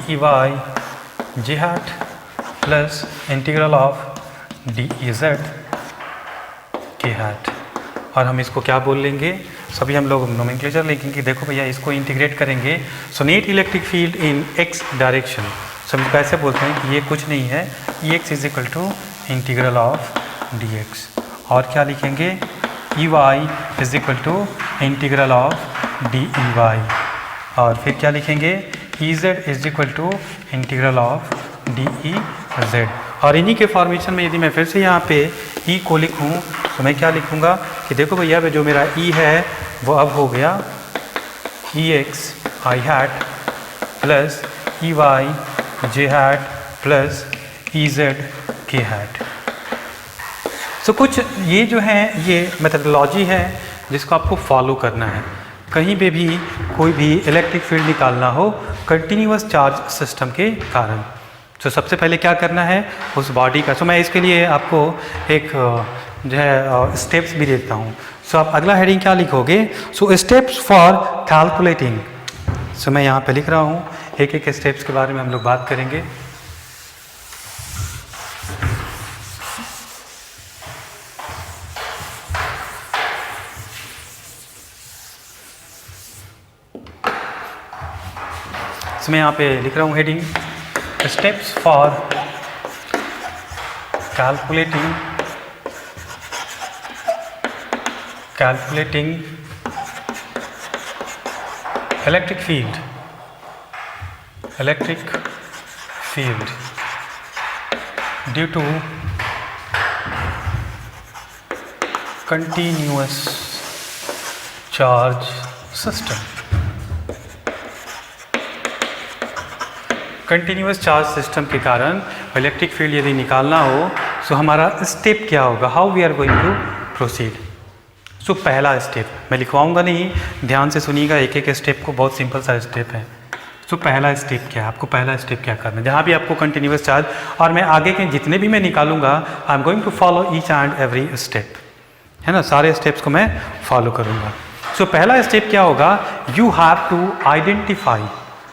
j hat plus integral of dez k hat. और हम इसको क्या बोल लेंगे, सभी हम लोग नोमेनक्लेचर लिखेंगे। देखो भैया इसको इंटीग्रेट करेंगे, so net electric field in x direction, so हम कैसे बोलते हैं कि ये कुछ नहीं है, Ex is equal to integral of dx। और क्या लिखेंगे, Ey is equal to integral of dey। और फिर क्या लिखेंगे, Ez is equal to integral of dez। और इन्हीं के फॉर्मेशन में यदि मैं फिर से यहाँ पे E को लिखूँ तो मैं क्या लिखूँगा कि देखो भैया जो मेरा E है वो अब हो गया Ex i hat plus Ey j hat plus Ez k hat. So कुछ ये जो है ये मेथडोलॉजी है जिसको आपको फॉलो करना है कहीं पे भी कोई भी इलेक्ट्रिक फील्ड निकालना हो कंटिन्यूअस चार्ज सिस्टम के कारण। सो सबसे पहले क्या करना है उस बॉडी का, सो मैं इसके लिए आपको एक जो है स्टेप्स भी देता हूँ। सो आप अगला हेडिंग क्या लिखोगे, सो स्टेप्स फॉर कैलकुलेटिंग। सो मैं यहाँ पे लिख रहा हूँ, एक एक स्टेप्स के बारे में हम लोग बात करेंगे। सो मैं यहाँ पे लिख रहा हूँ heading steps for calculating electric field due to continuous charge system. Continuous charge system के कारण इलेक्ट्रिक फील्ड यदि निकालना हो तो हमारा स्टेप क्या होगा, how we are going to proceed. So पहला स्टेप मैं लिखवाऊंगा नहीं, ध्यान से सुनिएगा एक एक स्टेप को, बहुत सिंपल सा स्टेप है। सो पहला स्टेप क्या है, आपको पहला स्टेप क्या करना है, जहाँ भी आपको कंटिन्यूअस चार्ज, और मैं आगे के जितने भी मैं निकालूंगा I am going to follow each and every step, है ना, सारे स्टेप्स को मैं फॉलो करूँगा। सो पहला स्टेप क्या होगा, यू हैव टू आइडेंटिफाई।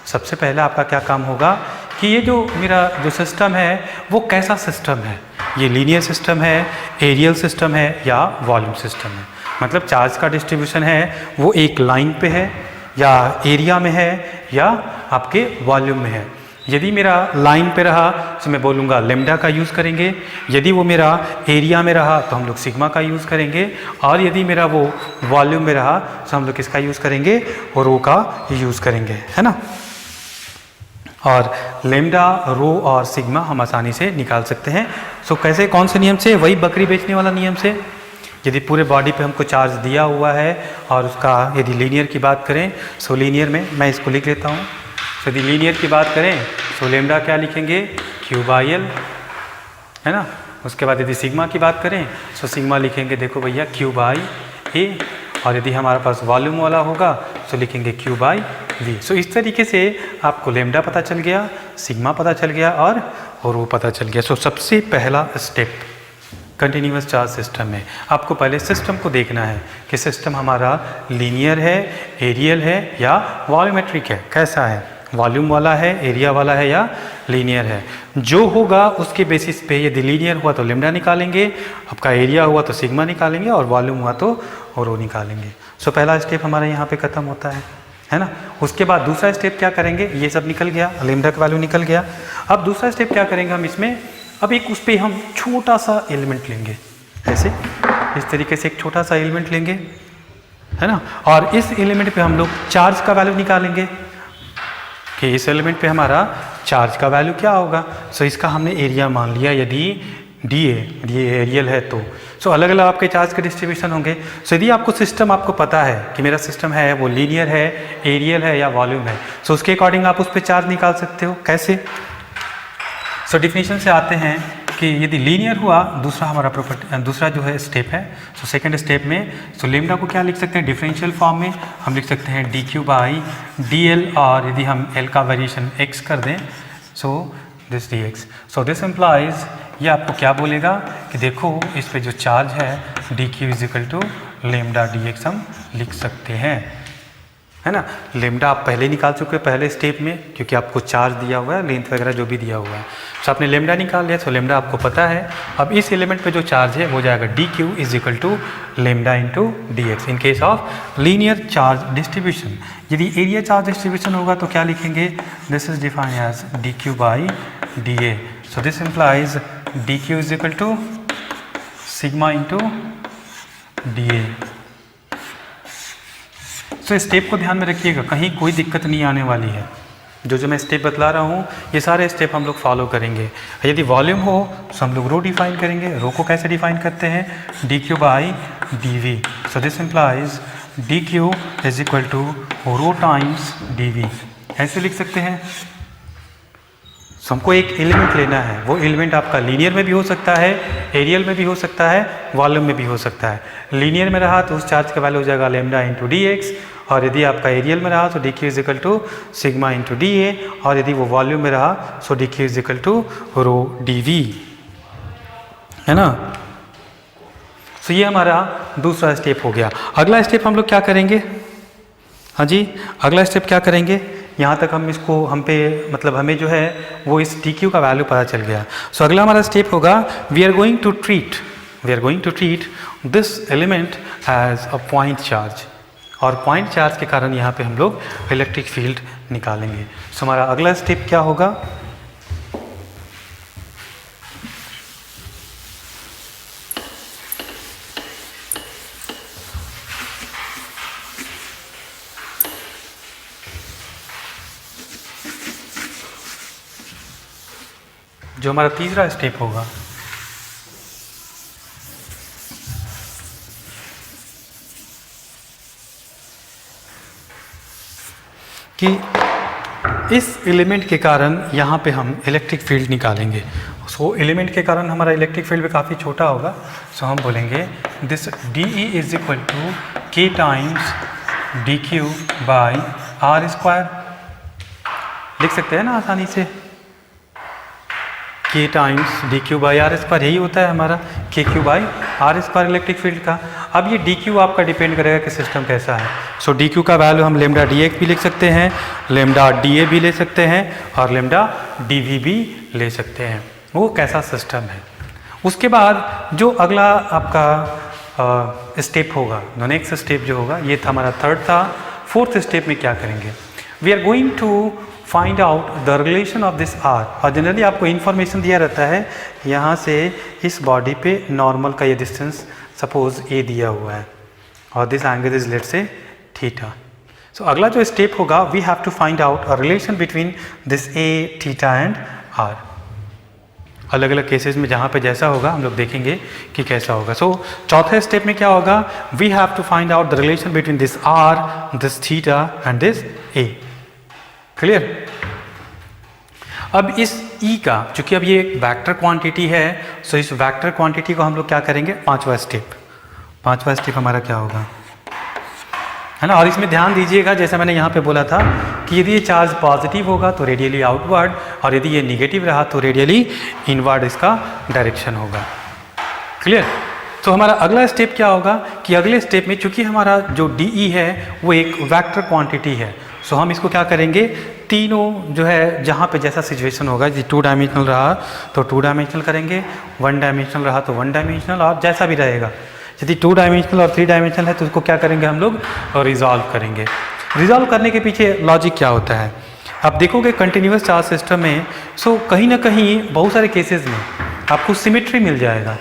सबसे पहले आपका क्या काम होगा कि ये जो मेरा जो सिस्टम है वो कैसा सिस्टम है, ये लीनियर सिस्टम है, एरियल सिस्टम है या वॉल्यूम सिस्टम है। मतलब चार्ज का डिस्ट्रीब्यूशन है वो एक लाइन पे है या एरिया में है या आपके वॉल्यूम में है। यदि मेरा लाइन पे रहा तो मैं बोलूँगा लेम्डा का यूज़ करेंगे, यदि वो मेरा एरिया में रहा तो हम लोग सिग्मा का यूज़ करेंगे, और यदि मेरा वो वॉल्यूम में रहा तो हम लोग किसका यूज़ करेंगे, और रो का यूज़ करेंगे, है ना। और लेम्डा, रो और सिग्मा हम आसानी से निकाल सकते हैं। सो कैसे, कौन से नियम से, वही बकरी बेचने वाला नियम से। यदि पूरे बॉडी पे हमको चार्ज दिया हुआ है और उसका यदि लीनियर की बात करें, सो लीनियर में मैं इसको लिख लेता हूँ। सो यदि लीनियर की बात करें सो लेम्डा क्या लिखेंगे, क्यू बाई एल, है ना। उसके बाद यदि सिग्मा की बात करें सो सिग्मा लिखेंगे देखो भैया क्यू बाई ए, और यदि हमारे पास वॉल्यूम वाला होगा तो लिखेंगे क्यू बाई वी। सो इस तरीके से आपको लेम्डा पता चल गया, सिग्मा पता चल गया और रो पता चल गया। सो सबसे पहला स्टेप कंटिन्यूस चार्ज सिस्टम में आपको पहले सिस्टम को देखना है कि सिस्टम हमारा लीनियर है, एरियल है या वॉल्यूमेट्रिक है, कैसा है, वॉल्यूम वाला है, एरिया वाला है या लीनियर है। जो होगा उसके बेसिस पे, यदि लीनियर हुआ तो लेमडा निकालेंगे, आपका एरिया हुआ तो सिग्मा निकालेंगे और वॉल्यूम हुआ तो रो निकालेंगे। सो पहला स्टेप हमारा यहाँ पे ख़त्म होता है ना। उसके बाद दूसरा स्टेप क्या करेंगे, ये सब निकल गया, लेमडा का वैल्यू निकल गया। अब दूसरा स्टेप क्या करेंगे हम इसमें, अब एक उस पर हम छोटा सा एलिमेंट लेंगे, ऐसे इस तरीके से एक छोटा सा एलिमेंट लेंगे, है ना, और इस एलिमेंट पे हम लोग चार्ज का वैल्यू निकालेंगे कि इस एलिमेंट पे हमारा चार्ज का वैल्यू क्या होगा। सो इसका हमने एरिया मान लिया, यदि डी एरियल है तो। सो अलग अलग आपके चार्ज के डिस्ट्रीब्यूशन होंगे। सो यदि आपको सिस्टम आपको पता है कि मेरा सिस्टम है वो लीनियर है, एरियल है या वॉल्यूम है, सो उसके अकॉर्डिंग आप उस पर चार्ज निकाल सकते हो। कैसे? सो डिफिनीशन से आते हैं कि यदि लीनियर हुआ, दूसरा हमारा प्रॉपर्टी, दूसरा जो है स्टेप है, सो सेकंड स्टेप में सो लेमडा को क्या लिख सकते हैं, डिफरेंशियल फॉर्म में हम लिख सकते हैं D Q by D L, और यदि हम एल का वेरिएशन एक्स कर दें so this D X. So this implies, ये आपको क्या बोलेगा कि देखो इस पे जो चार्ज है D Q is equal to lambda D X हम लिख सकते हैं, है ना। लेमडा आप पहले निकाल चुके हैं पहले स्टेप में, क्योंकि आपको चार्ज दिया हुआ है, लेंथ वगैरह जो भी दिया हुआ है। तो आपने लेमडा निकाल लिया, तो लेमडा आपको पता है। अब इस एलिमेंट पे जो चार्ज है वो जाएगा D Q is equal to lambda into D X in case of linear charge distribution. यदि एरिया चार्ज डिस्ट्रीब्यूशन होगा तो क्या लिखेंगे, this is defined as D Q by D A. So this implies D Q is equal to sigma into D A. So step को ध्यान में रखिएगा, कहीं कोई दिक्कत नहीं आने वाली है। जो मैं स्टेप बतला रहा हूँ ये सारे स्टेप हम लोग फॉलो करेंगे। यदि वॉल्यूम हो तो हम लोग रो डिफाइन करेंगे। रो को कैसे डिफाइन करते हैं, D Q by D V. So this implies D Q is equal to rho times D V, ऐसे लिख सकते हैं। सो हमको एक एलिमेंट लेना है, वो एलिमेंट आपका लीनियर में भी हो सकता है, एरियल में भी हो सकता है, वॉल्यूम में भी हो सकता है। लीनियर में रहा तो उस चार्ज का वैल्यू हो जाएगा लेमडा इंटू डी एक्स, और यदि आपका एरियल में रहा तो D Q is equal to sigma into D A, और यदि वो वॉल्यूम में रहा so D Q is equal to rho D V, है ना। सो ये हमारा दूसरा स्टेप हो गया। अगला स्टेप हम लोग क्या करेंगे, हाँ जी, अगला स्टेप क्या करेंगे, यहाँ तक हम इसको हम पे मतलब हमें जो है वो इस डी क्यू का वैल्यू पता चल गया। सो अगला हमारा स्टेप होगा, we are going to treat this element as a point charge, और पॉइंट चार्ज के कारण यहाँ पे हम लोग इलेक्ट्रिक फील्ड निकालेंगे। सो हमारा अगला स्टेप क्या होगा, जो हमारा तीसरा स्टेप होगा, कि इस एलिमेंट के कारण यहाँ पे हम इलेक्ट्रिक फील्ड निकालेंगे। सो एलिमेंट के कारण हमारा इलेक्ट्रिक फील्ड भी काफ़ी छोटा होगा। सो हम बोलेंगे this D E is equal to K times D Q by R square, लिख सकते हैं ना आसानी से, K times D Q by R square, यही होता है हमारा K Q by R square electric field का। अब ये डी क्यू आपका डिपेंड करेगा कि सिस्टम कैसा है। सो डी क्यू का वैल्यू हम लेमडा डी एक्स भी लिख सकते हैं, लेमडा डी ए भी ले सकते हैं, और लेमडा डी वी भी ले सकते हैं, वो कैसा सिस्टम है। उसके बाद जो अगला आपका स्टेप होगा, नेक्स्ट स्टेप जो होगा, ये था हमारा थर्ड था। फोर्थ स्टेप में क्या करेंगे, we are going to find out the relation of this R. और जनरली आपको इन्फॉर्मेशन दिया रहता है यहाँ से इस बॉडी पे नॉर्मल का ये डिस्टेंस सपोज ए दिया हुआ है, और this angle is let's say theta. So अगला जो स्टेप होगा, we have to find out a relation between this A, theta and R. अलग अलग केसेस में जहाँ पे जैसा होगा हम लोग देखेंगे कि कैसा होगा। सो चौथे स्टेप में क्या होगा, we have to find out the relation between this R, this theta and this A. Clear. अब इस E का, चूंकि अब ये एक वेक्टर क्वांटिटी है, सो इस वेक्टर क्वांटिटी को हम लोग क्या करेंगे, पांचवा स्टेप हमारा क्या होगा, है ना। और इसमें ध्यान दीजिएगा, जैसा मैंने यहाँ पे बोला था कि यदि ये चार्ज पॉजिटिव होगा तो रेडियली आउटवर्ड, और यदि ये निगेटिव रहा तो रेडियली इनवर्ड इसका डायरेक्शन होगा। क्लियर। तो हमारा अगला स्टेप क्या होगा कि अगले स्टेप में चूंकि हमारा जो DE है वो एक वेक्टर क्वांटिटी है, सो हम इसको क्या करेंगे, तीनों जो है जहाँ पे जैसा सिचुएशन होगा, यदि 2 डायमेंशनल रहा तो 2 डायमेंशनल करेंगे, 1 डायमेंशनल रहा तो 1 डायमेंशनल, और जैसा भी रहेगा। यदि 2 डायमेंशनल और 3 डायमेंशनल है तो उसको क्या करेंगे हम लोग, और रिजॉल्व करेंगे। रिजॉल्व करने के पीछे लॉजिक क्या होता है, आप देखोगे कंटिन्यूस चार्ज सिस्टम में सो कहीं ना कहीं बहुत सारे केसेस में आपको सिमेट्री मिल जाएगा,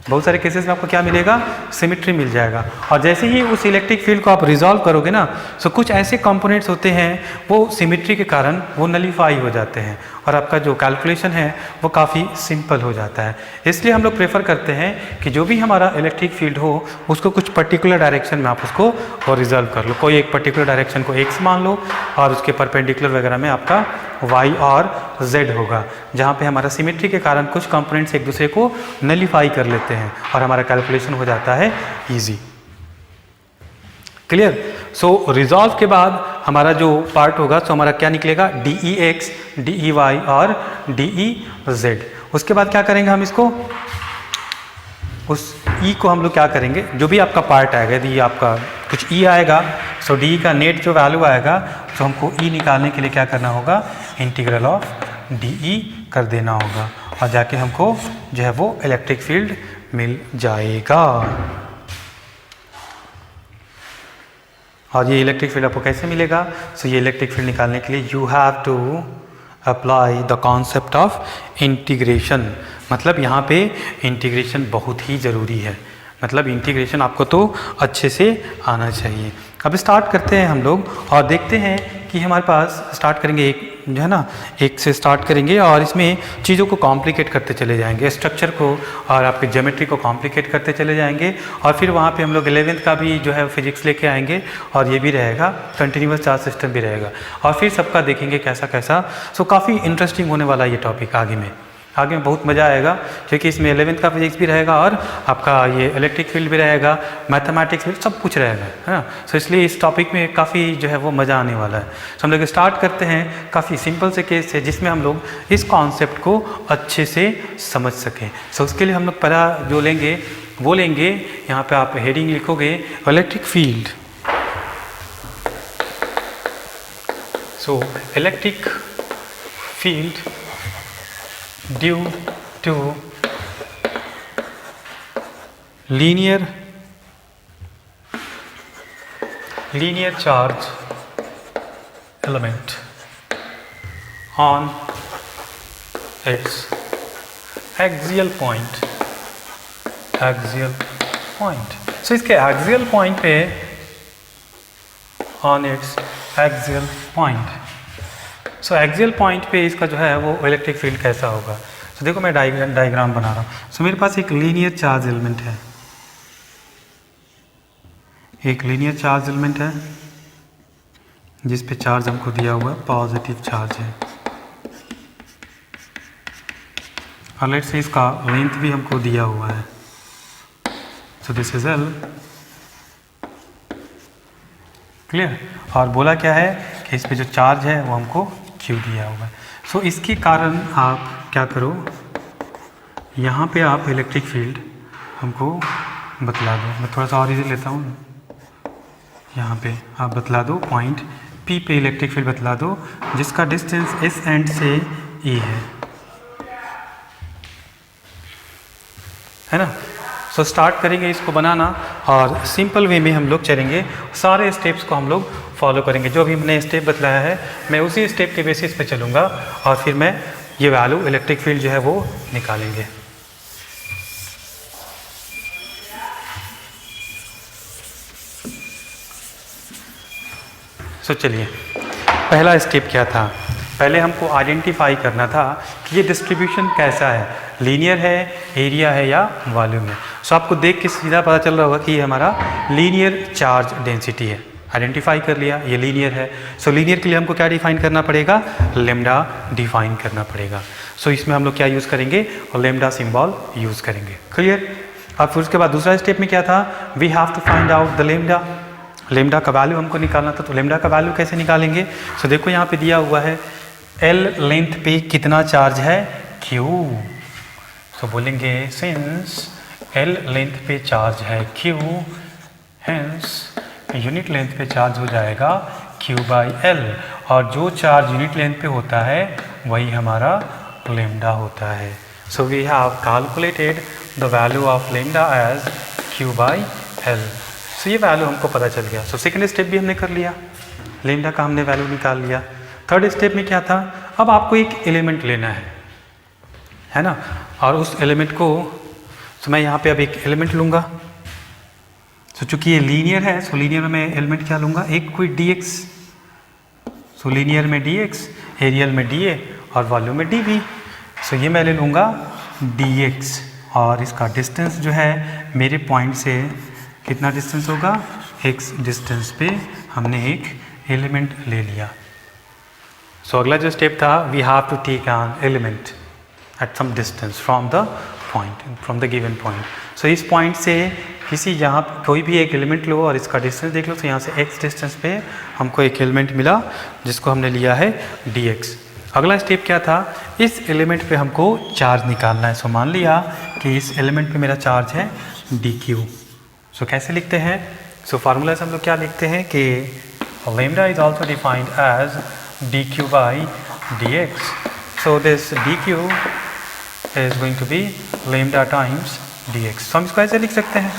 बहुत सारे केसेस में आपको क्या मिलेगा, सिमेट्री मिल जाएगा। और जैसे ही उस इलेक्ट्रिक फील्ड को आप रिजॉल्व करोगे ना, सो कुछ ऐसे कंपोनेंट्स होते हैं वो सिमेट्री के कारण वो नलीफाई हो जाते हैं और आपका जो कैलकुलेशन है वो काफ़ी सिंपल हो जाता है। इसलिए हम लोग प्रेफर करते हैं कि जो भी हमारा इलेक्ट्रिक फील्ड हो उसको कुछ पर्टिकुलर डायरेक्शन में आप उसको और रिजॉल्व कर लो। कोई एक पर्टिकुलर डायरेक्शन को x मान लो और उसके परपेंडिकुलर वगैरह में आपका y और z होगा, जहाँ पे हमारा सिमेट्री के कारण कुछ कंपोनेंट्स एक दूसरे को नलीफाई कर लेते हैं और हमारा कैलकुलेशन हो जाता है ईजी। क्लियर। सो रिजॉल्व के बाद हमारा जो पार्ट होगा सो हमारा क्या निकलेगा, DEx, DEy और DEz। उसके बाद क्या करेंगे हम इसको, उस E को हम लोग क्या करेंगे, जो भी आपका पार्ट आएगा, यदि आपका कुछ E आएगा सो DE का नेट जो वैल्यू आएगा तो हमको E निकालने के लिए क्या करना होगा, इंटीग्रल ऑफ DE कर देना होगा और जाके हमको जो है वो इलेक्ट्रिक फील्ड मिल जाएगा। और ये इलेक्ट्रिक फील्ड आपको कैसे मिलेगा, सो ये इलेक्ट्रिक फील्ड निकालने के लिए you have to apply the concept of integration. मतलब यहाँ पे इंटीग्रेशन बहुत ही ज़रूरी है, मतलब इंटीग्रेशन आपको तो अच्छे से आना चाहिए। अब स्टार्ट करते हैं हम लोग और देखते हैं कि हमारे पास स्टार्ट करेंगे एक जो है ना, एक से स्टार्ट करेंगे और इसमें चीज़ों को कॉम्प्लिकेट करते चले जाएंगे, स्ट्रक्चर को और आपके ज्योमेट्री को कॉम्प्लिकेट करते चले जाएंगे और फिर वहाँ पे हम लोग 11th का भी जो है फिजिक्स लेके आएंगे और ये भी रहेगा, कंटिन्यूस चार्ज सिस्टम भी रहेगा और फिर सबका देखेंगे कैसा कैसा। सो काफ़ी इंटरेस्टिंग होने वाला ये टॉपिक आगे में बहुत मज़ा आएगा, क्योंकि इसमें 11th का फिजिक्स भी रहेगा और आपका ये इलेक्ट्रिक फील्ड भी रहेगा, मैथमेटिक्स भी, सब कुछ रहेगा, है ना। सो इसलिए इस टॉपिक में काफ़ी जो है वो मज़ा आने वाला है। सो हम लोग स्टार्ट करते हैं काफ़ी सिंपल से केस से, जिसमें हम लोग इस कॉन्सेप्ट को अच्छे से समझ सकें। सो उसके लिए हम लोग पहला जो लेंगे वो लेंगे, यहाँ पर आप हेडिंग लिखोगे electric field. So electric field due to linear charge element on its axial point। so इसके axial point पे on its axial point, so axial point पे इसका जो है वो इलेक्ट्रिक फील्ड कैसा होगा। सो देखो मैं डायग्राम बना रहा हूँ। सो मेरे पास एक लीनियर चार्ज एलिमेंट है, एक लीनियर चार्ज एलिमेंट है जिस पे चार्ज हमको दिया हुआ है, पॉजिटिव चार्ज है और लेट्स से इसका लेंथ भी हमको दिया हुआ है। So this is L। Clear. और बोला क्या है कि इस पे जो चार्ज है वो हमको Q दिया हुआ है। सो इसके कारण आप क्या करो, यहाँ पे आप इलेक्ट्रिक फील्ड हमको बतला दो। मैं थोड़ा सा और इजी लेता हूँ, यहाँ पे आप बतला दो पॉइंट P पे इलेक्ट्रिक फील्ड बतला दो जिसका डिस्टेंस इस एंड से E है ना। सो स्टार्ट करेंगे इसको बनाना और सिंपल वे में हम लोग चलेंगे, सारे स्टेप्स को हम लोग फॉलो करेंगे। जो भी मैंने स्टेप बतलाया है मैं उसी स्टेप के बेसिस पे चलूँगा और फिर मैं ये वैल्यू इलेक्ट्रिक फील्ड जो है वो निकालेंगे। सो चलिए, पहला स्टेप क्या था, पहले हमको आइडेंटिफाई करना था कि ये डिस्ट्रीब्यूशन कैसा है, लीनियर है, एरिया है या वॉल्यूम है। सो आपको देख के सीधा पता चल रहा होगा कि ये हमारा लीनियर चार्ज डेंसिटी है। आइडेंटिफाई कर लिया ये लीनियर है। सो लीनियर के लिए हमको क्या डिफाइन करना पड़ेगा, लेमडा डिफाइन करना पड़ेगा। सो इसमें हम लोग क्या यूज़ करेंगे, और लेमडा सिंबल यूज़ करेंगे। क्लियर। अब फिर उसके बाद दूसरा स्टेप में क्या था, we have to find out the lambda. Lambda का वैल्यू हमको निकालना था, तो लेमडा का वैल्यू कैसे निकालेंगे। सो देखो यहाँ पे दिया हुआ है L लेंथ पे कितना चार्ज है, Q। तो बोलेंगे सिंस L लेंथ पे चार्ज है Q, हेंस यूनिट लेंथ पे चार्ज हो जाएगा Q/L, और जो चार्ज यूनिट लेंथ पे होता है वही हमारा लेमडा होता है. So we have calculated the value of lambda as Q/L. So ये वैल्यू हमको पता चल गया. सो सेकेंड स्टेप भी हमने कर लिया, लेमडा का हमने वैल्यू निकाल लिया. थर्ड स्टेप में क्या था, अब आपको एक एलिमेंट लेना है ना, और उस एलिमेंट को, तो मैं यहाँ पे अब एक एलिमेंट लूँगा. सो चूँकि ये लीनियर है, सो लीनियर में मैं एलिमेंट क्या लूँगा, एक कोई dx. सो लीनियर में dx, एरियल में dA और वॉल्यूम में dV. सो ये मैं ले लूँगा dx, और इसका डिस्टेंस जो है मेरे पॉइंट से कितना डिस्टेंस होगा, x डिस्टेंस पे हमने एक एलिमेंट ले लिया. सो अगला जो स्टेप था, we have to take an element at some distance from the point, from the given point. So इस पॉइंट से किसी जहाँ कोई भी एक एलिमेंट लो और इसका डिस्टेंस देख लो. तो यहाँ से x डिस्टेंस पे हमको एक एलिमेंट मिला जिसको हमने लिया है dx. अगला स्टेप क्या था, इस एलिमेंट पे हमको चार्ज निकालना है. सो मान लिया कि इस एलिमेंट पे मेरा चार्ज है dq. सो कैसे लिखते हैं, सो फार्मूला से हम लोग क्या लिखते हैं कि lambda is also defined as dq/dx. So this dq is going to be lambda times dx. So हम इसको ऐसे लिख सकते हैं,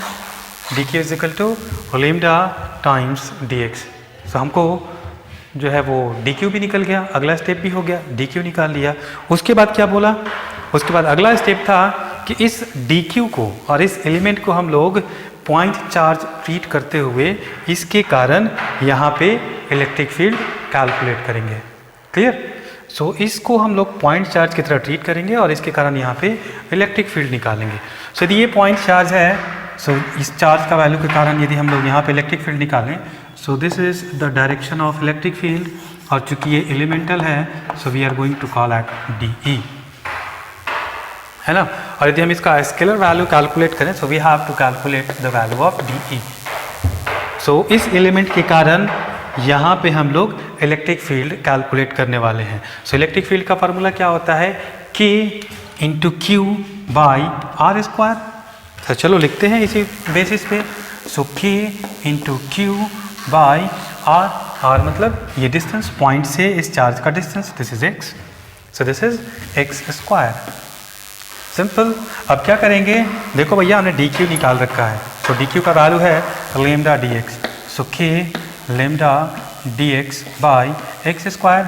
dq is equal to lambda times dx. So हमको जो है वो dq भी निकल गया, अगला स्टेप भी हो गया, dq निकाल लिया. उसके बाद क्या बोला, उसके बाद अगला स्टेप था कि इस dq को और इस एलिमेंट को हम लोग पॉइंट चार्ज ट्रीट करते हुए इसके कारण यहाँ पे इलेक्ट्रिक फील्ड कैलकुलेट करेंगे. क्लियर. सो इसको हम लोग पॉइंट चार्ज की तरह ट्रीट करेंगे और इसके कारण यहाँ पे इलेक्ट्रिक फील्ड निकालेंगे. सो यदि ये पॉइंट चार्ज है, सो इस चार्ज का वैल्यू के कारण यदि हम लोग यहाँ पे इलेक्ट्रिक फील्ड निकालें, so this is the direction of electric field. और चूंकि ये एलिमेंटल है, so we are going to call it DE, है ना. और यदि हम इसका स्केलर वैल्यू कैलकुलेट करें, so we have to calculate the value of DE. So इस एलिमेंट के कारण यहाँ पे हम लोग इलेक्ट्रिक फील्ड कैलकुलेट करने वाले हैं. सो इलेक्ट्रिक फील्ड का फार्मूला क्या होता है, K इंटू Q/r². तो चलो लिखते हैं इसी बेसिस पे. सो K इंटू Q/r, r मतलब ये डिस्टेंस पॉइंट से इस चार्ज का distance, this is x. So this is x². Simple. अब क्या करेंगे, देखो भैया हमने dq निकाल रखा है. सो dq का वैल्यू है लेमडा dx. सो K लेमडा dx/x².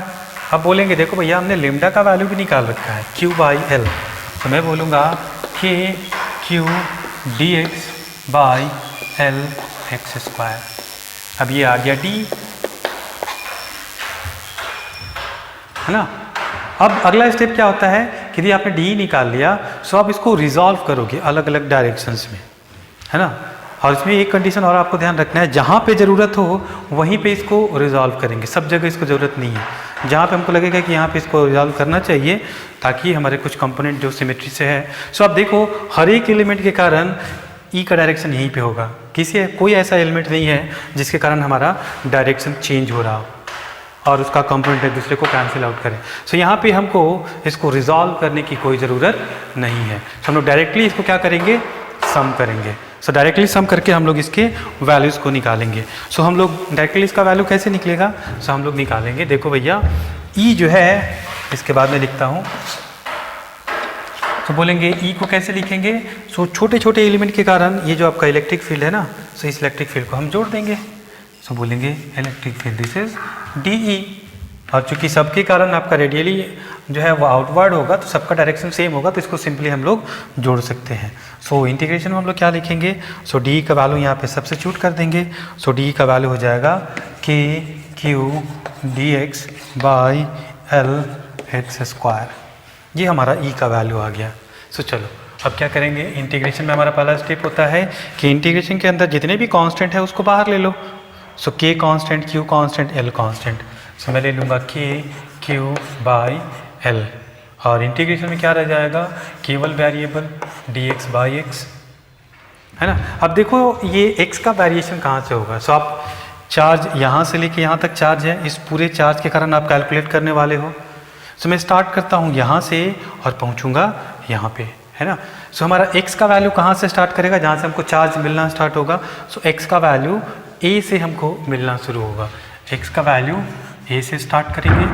अब बोलेंगे देखो भैया हमने लेमडा का वैल्यू भी निकाल रखा है Q/L. तो मैं बोलूँगा K Q dx/L x². अब ये आ गया d, है ना. अब अगला स्टेप क्या होता है कि यदि आपने d निकाल लिया, सो आप इसको रिजॉल्व करोगे अलग अलग डायरेक्शंस में, है ना. और इसमें एक कंडीशन और आपको ध्यान रखना है, जहाँ पे ज़रूरत हो वहीं पे इसको रिजॉल्व करेंगे. सब जगह इसको ज़रूरत नहीं है. जहाँ पे हमको लगेगा कि यहाँ पे इसको रिजॉल्व करना चाहिए ताकि हमारे कुछ कंपोनेंट जो सिमेट्री से है. सो आप देखो हर एक एलिमेंट के कारण E का डायरेक्शन यहीं पे होगा. कोई ऐसा एलिमेंट नहीं है जिसके कारण हमारा डायरेक्शन चेंज हो रहा हो और उसका कंपोनेंट एक दूसरे को कैंसिल आउट करें. सो यहाँ पे हमको इसको रिजॉल्व करने की कोई ज़रूरत नहीं है. सो हम लोग डायरेक्टली इसको क्या करेंगे, सम करेंगे. सो डायरेक्टली सम करके हम लोग इसके वैल्यूज़ को निकालेंगे. सो हम लोग डायरेक्टली इसका वैल्यू कैसे निकलेगा, सो हम लोग निकालेंगे. देखो भैया E जो है, इसके बाद मैं लिखता हूँ. तो बोलेंगे E को कैसे लिखेंगे, सो छोटे छोटे एलिमेंट के कारण ये जो आपका इलेक्ट्रिक फील्ड है ना, सो इस इलेक्ट्रिक फील्ड को हम जोड़ देंगे. सो बोलेंगे electric field this is DE. और चूंकि सबके कारण आपका रेडियली जो है वो आउटवर्ड होगा, तो सबका डायरेक्शन सेम होगा, तो इसको सिंपली हम लोग जोड़ सकते हैं. सो इंटीग्रेशन में हम लोग क्या लिखेंगे, सो DE का वैल्यू यहाँ पे सब्स्टिट्यूट कर देंगे. सो DE का वैल्यू हो जाएगा K Q dx/L x². ये हमारा E का वैल्यू आ गया. सो चलो अब क्या करेंगे, इंटीग्रेशन में हमारा पहला स्टेप होता है कि इंटीग्रेशन के अंदर जितने भी कांस्टेंट है उसको बाहर ले लो. So K constant, Q constant, L constant. So मैं ले लूँगा K Q/L. और इंटीग्रेशन में क्या रह जाएगा, केवल वेरिएबल dx/x, है ना. अब देखो ये x का वेरिएशन कहाँ से होगा. सो आप चार्ज यहाँ से लेके यहाँ तक चार्ज है, इस पूरे चार्ज के कारण आप कैलकुलेट करने वाले हो. सो मैं स्टार्ट करता हूँ यहाँ से और पहुँचूँगा यहाँ पे. है ना। सो हमारा x का वैल्यू कहाँ से स्टार्ट करेगा, जहाँ से हमको चार्ज मिलना स्टार्ट होगा। सो x का वैल्यू a से हमको मिलना शुरू होगा। x का वैल्यू a से स्टार्ट करेंगे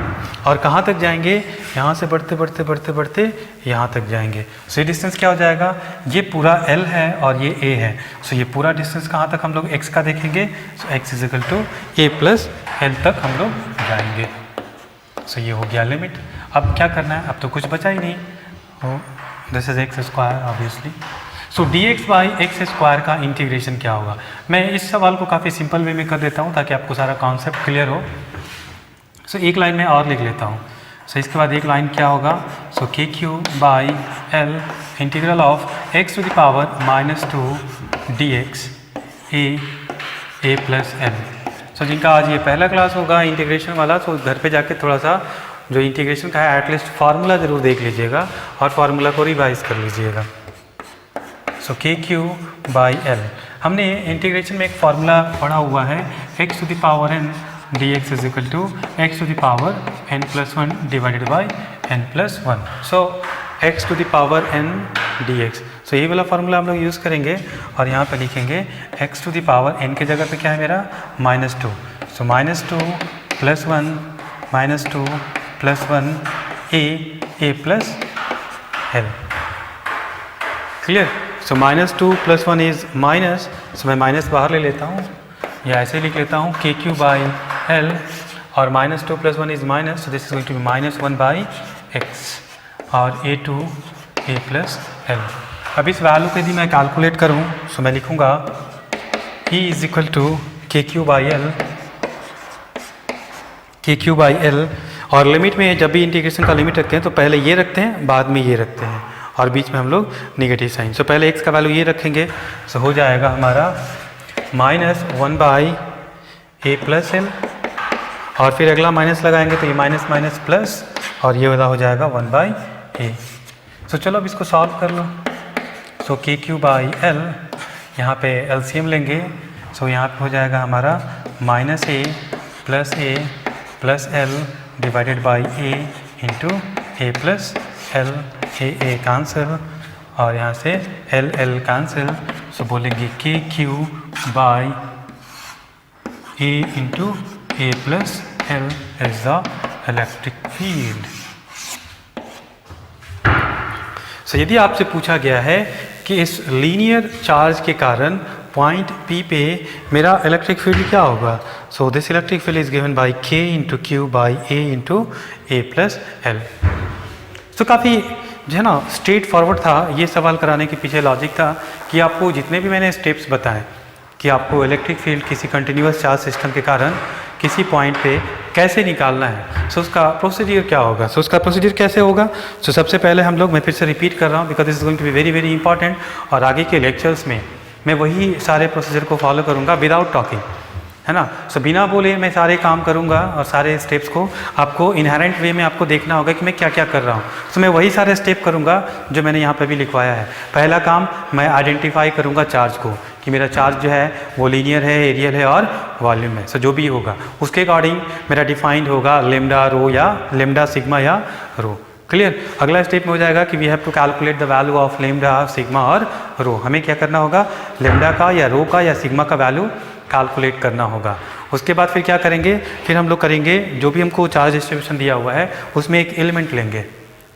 और कहाँ तक जाएंगे, यहाँ से बढ़ते बढ़ते बढ़ते बढ़ते यहाँ तक जाएंगे। सो ये डिस्टेंस क्या हो जाएगा, ये पूरा l है और ये a है। सो ये पूरा डिस्टेंस कहाँ तक हम लोग x का देखेंगे, so x is equal to a plus l तक हम लोग जाएंगे। सो ये हो गया लिमिट। अब क्या करना है, अब तो कुछ बचा ही नहीं, this is x square obviously. So D x by x square का इंटीग्रेशन क्या होगा। मैं इस सवाल को काफ़ी सिंपल वे में कर देता हूँ ताकि आपको सारा कॉन्सेप्ट क्लियर हो। सो एक लाइन में और लिख लेता हूँ। सो इसके बाद एक लाइन क्या होगा, so K Q by L integral of X to the power minus two D X A plus L. So जिनका आज ये पहला क्लास होगा इंटीग्रेशन वाला, सो घर पे जाके थोड़ा सा जो इंटीग्रेशन का है एटलीस्ट फार्मूला ज़रूर देख लीजिएगा और फार्मूला को रिवाइज कर लीजिएगा। So K Q by L, हमने इंटीग्रेशन में एक फार्मूला पढ़ा हुआ है, X to the power N D X is equal to X to the power N plus one divided by N plus one. So X to the power N D X, so ये वाला फार्मूला हम लोग यूज़ करेंगे और यहाँ पे लिखेंगे X to the power N के जगह पे क्या है मेरा minus two. So minus two plus one minus two plus one A plus L. Clear. So minus two plus one is minus, so मैं माइनस बाहर ले लेता हूँ या ऐसे लिख लेता हूँ के क्यू बाई एल और minus two plus one is minus, so this is going to be minus one by X और A to A plus L. अब इस वैल्यू को यदि मैं कैलकुलेट करूँ, सो मैं लिखूँगा ई इज इक्वल टू के क्यू बाई एल और लिमिट में जब भी इंटीग्रेशन का लिमिट रखते हैं तो पहले ये रखते हैं बाद में ये रखते हैं और बीच में हम लोग नेगेटिव साइन। सो पहले x का वैल्यू ये रखेंगे, सो हो जाएगा हमारा minus one by A plus L और फिर अगला माइनस लगाएंगे तो ये माइनस माइनस प्लस और ये वाला हो जाएगा वन बाई ए। सो चलो अब इसको सॉल्व कर लो। सो के क्यू बाई एल, यहाँ पे एलसीएम लेंगे, सो यहाँ पे हो जाएगा हमारा minus A plus L divided by A into A plus L, A cancel और यहाँ से एल कैंसिल। सो बोलेंगे K Q by A into A plus L is the electric field. So यदि आपसे पूछा गया है कि इस लीनियर चार्ज के कारण पॉइंट P पे मेरा इलेक्ट्रिक फील्ड क्या होगा, so this electric field is given by K into Q by A into A plus L. So काफ़ी जो है ना स्ट्रेट फॉरवर्ड था ये सवाल कराने के पीछे लॉजिक था कि आपको जितने भी मैंने स्टेप्स बताएं कि आपको इलेक्ट्रिक फील्ड किसी कंटिन्यूअस चार्ज सिस्टम के कारण किसी पॉइंट पे कैसे निकालना है, सो उसका प्रोसीजर क्या होगा। सो उसका प्रोसीजर कैसे होगा, सो सबसे पहले हम लोग, मैं फिर से रिपीट कर रहा हूँ because this is going to be very very important और आगे के लेक्चर्स में मैं वही सारे प्रोसीजर को फॉलो करूँगा विदाउट टॉकिंग, है ना। सो बिना बोले मैं सारे काम करूँगा और सारे स्टेप्स को आपको इनहेरेंट वे में आपको देखना होगा कि मैं क्या क्या कर रहा हूँ। सो मैं वही सारे स्टेप करूँगा जो मैंने यहाँ पे भी लिखवाया है। पहला काम मैं आइडेंटिफाई करूँगा चार्ज को कि मेरा चार्ज जो है वो लीनियर है, एरियल है और वॉल्यूम है। सो जो भी होगा उसके अकॉर्डिंग मेरा डिफाइंड होगा लेमडा रो या लेमडा सिग्मा या रो। क्लियर। अगला स्टेप में हो जाएगा कि we have to calculate the value of lambda sigma और रो। हमें क्या करना होगा, लेमडा का या रो का या सिग्मा का वैल्यू कैलकुलेट करना होगा। उसके बाद फिर क्या करेंगे, फिर हम लोग करेंगे जो भी हमको चार्ज डिस्ट्रीब्यूशन दिया हुआ है उसमें एक एलिमेंट लेंगे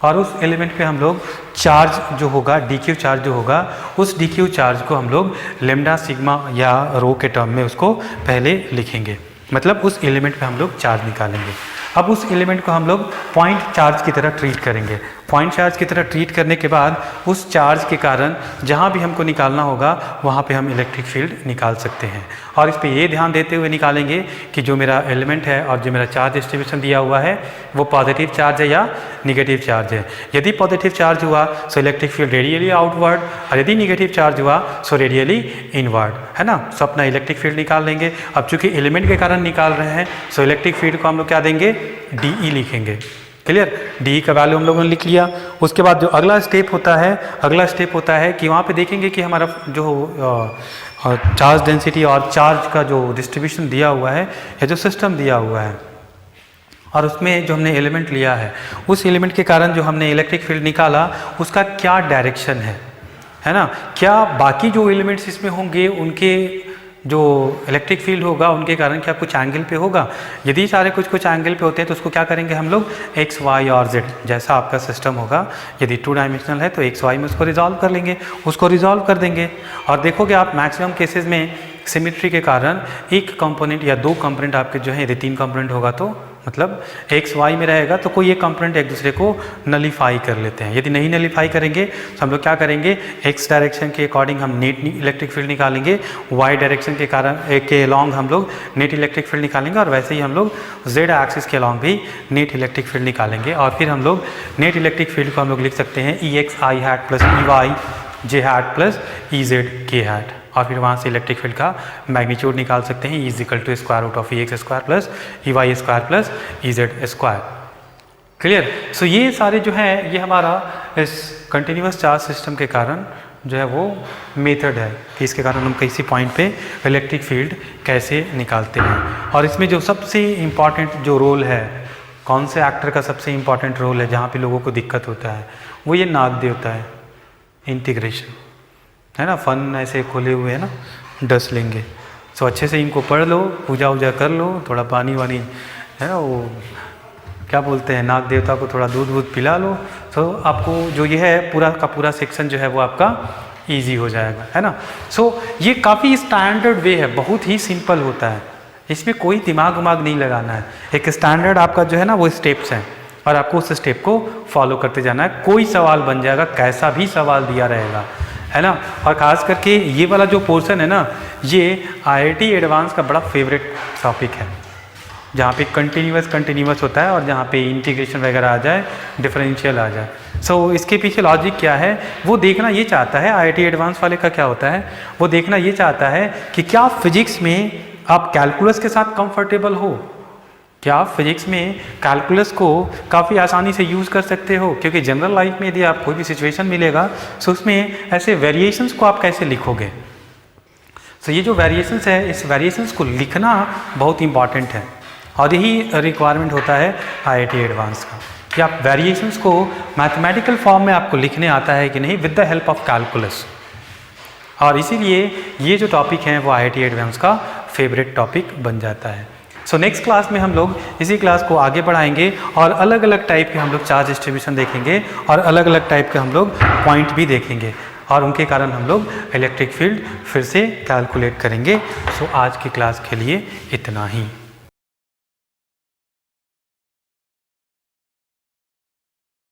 और उस एलिमेंट पे हम लोग चार्ज जो होगा DQ चार्ज जो होगा उस DQ चार्ज को हम लोग लेमडा सिग्मा या रो के टर्म में उसको पहले लिखेंगे, मतलब उस एलिमेंट पे हम लोग चार्ज निकालेंगे। अब उस एलिमेंट को हम लोग पॉइंट चार्ज की तरह ट्रीट करेंगे। पॉइंट चार्ज की तरह ट्रीट करने के बाद उस चार्ज के कारण जहाँ भी हमको निकालना होगा वहाँ पे हम इलेक्ट्रिक फील्ड निकाल सकते हैं। और इस पे ये ध्यान देते हुए निकालेंगे कि जो मेरा एलिमेंट है और जो मेरा चार्ज डिस्ट्रीब्यूशन दिया हुआ है वो पॉजिटिव चार्ज है या निगेटिव चार्ज है। यदि पॉजिटिव चार्ज हुआ so electric field radially outward और यदि निगेटिव चार्ज हुआ सो रेडियली इनवर्ड, है ना। सो अपना इलेक्ट्रिक फील्ड निकाल लेंगे। अब चूंकि एलिमेंट के कारण निकाल रहे हैं सो इलेक्ट्रिक फील्ड को हम लोग क्या देंगे, DE लिखेंगे। क्लियर। DE का वैल्यू हम लोगों ने लिख लिया। उसके बाद जो अगला स्टेप होता है कि वहाँ पे देखेंगे कि हमारा जो चार्ज डेंसिटी और चार्ज का जो डिस्ट्रीब्यूशन दिया हुआ है या जो सिस्टम दिया हुआ है और उसमें जो हमने एलिमेंट लिया है उस एलिमेंट के कारण जो हमने इलेक्ट्रिक फील्ड निकाला उसका क्या डायरेक्शन है ना, क्या बाकी जो एलिमेंट्स इसमें होंगे उनके जो इलेक्ट्रिक फील्ड होगा उनके कारण क्या कुछ एंगल पे होगा। यदि सारे कुछ एंगल पे होते हैं तो उसको क्या करेंगे हम लोग एक्स वाई और जेड, जैसा आपका सिस्टम होगा यदि 2 डायमेंशनल है तो एक्स वाई में उसको रिजॉल्व कर लेंगे, उसको रिजॉल्व कर देंगे। और देखोगे आप मैक्सिमम केसेस में सिमेट्री के कारण एक कंपोनेंट या 2 कंपोनेंट आपके जो है, यदि 3 कंपोनेंट होगा तो मतलब एक्स वाई में रहेगा तो कोई एक कंपोनेंट एक दूसरे को नलीफाई कर लेते हैं। यदि नहीं नलीफाई करेंगे तो हम लोग क्या करेंगे, एक्स डायरेक्शन के अकॉर्डिंग हम नेट इलेक्ट्रिक फील्ड निकालेंगे, वाई डायरेक्शन के कारण के अलॉन्ग हम लोग नेट इलेक्ट्रिक फील्ड निकालेंगे, और वैसे ही हम लोग जेड एक्सिस के अलॉन्ग भी नेट इलेक्ट्रिक फील्ड निकालेंगे। और फिर हम लोग नेट इलेक्ट्रिक फील्ड को हम लोग लिख सकते हैं ई एक्स आई हैट प्लस ई वाई जे हैट प्लस ई जेड के हैट, और फिर वहाँ से इलेक्ट्रिक फील्ड का मैग्नीट्यूड निकाल सकते हैं, is equal to square root of E X square plus E Y square plus E Z square. Clear. So ये सारे जो हैं ये हमारा इस कंटिन्यूस चार्ज सिस्टम के कारण जो है वो मेथड है कि इसके कारण हम किसी पॉइंट पे इलेक्ट्रिक फील्ड कैसे निकालते हैं। और इसमें जो सबसे इम्पॉर्टेंट जो रोल है, कौन से एक्टर का सबसे इम्पॉर्टेंट रोल है जहाँ पे लोगों को दिक्कत होता है, वो ये नाग देवता है। इंटीग्रेशन है ना, फन ऐसे खोले हुए है ना, डस लेंगे। सो अच्छे से इनको पढ़ लो, पूजा वूजा कर लो, थोड़ा पानी वानी है ना, वो क्या बोलते हैं, नाग देवता को थोड़ा दूध वूध पिला लो, तो आपको जो ये है पूरा का पूरा सेक्शन जो है वो आपका इजी हो जाएगा, है ना। सो ये काफ़ी स्टैंडर्ड वे है, बहुत ही सिंपल होता है, इसमें कोई दिमाग उमाग नहीं लगाना है। एक स्टैंडर्ड आपका जो है ना वो स्टेप्स हैं और आपको उस स्टेप को फॉलो करते जाना है। कोई सवाल बन जाएगा, कैसा भी सवाल दिया रहेगा, है ना। और ख़ास करके ये वाला जो पोर्शन है ना, ये IIT एडवांस का बड़ा फेवरेट टॉपिक है, जहाँ पे कंटिन्यूस होता है और जहाँ पे इंटीग्रेशन वगैरह आ जाए, डिफरेंशियल आ जाए। सो इसके पीछे लॉजिक क्या है वो देखना ये चाहता है, IIT एडवांस वाले का क्या होता है वो देखना ये चाहता है कि क्या फिजिक्स में आप कैलकुलस के साथ कंफर्टेबल हो, क्या आप फिजिक्स में कैलकुलस को काफ़ी आसानी से यूज़ कर सकते हो। क्योंकि जनरल लाइफ में यदि आप कोई भी सिचुएशन मिलेगा तो उसमें ऐसे वेरिएशंस को आप कैसे लिखोगे। तो ये जो वेरिएशंस है, इस वेरिएशंस को लिखना बहुत इंपॉर्टेंट है और यही रिक्वायरमेंट होता है IIT एडवांस का कि आप वेरिएशंस को मैथमेटिकल फॉर्म में आपको लिखने आता है कि नहीं, with the help of calculus. और इसीलिए ये जो टॉपिक है वो IIT एडवांस का फेवरेट टॉपिक बन जाता है। सो नेक्स्ट क्लास में हम लोग इसी क्लास को आगे बढ़ाएंगे और अलग अलग टाइप के हम लोग चार्ज डिस्ट्रीब्यूशन देखेंगे और अलग अलग टाइप के हम लोग पॉइंट भी देखेंगे और उनके कारण हम लोग इलेक्ट्रिक फील्ड फिर से कैलकुलेट करेंगे। सो आज की क्लास के लिए इतना ही।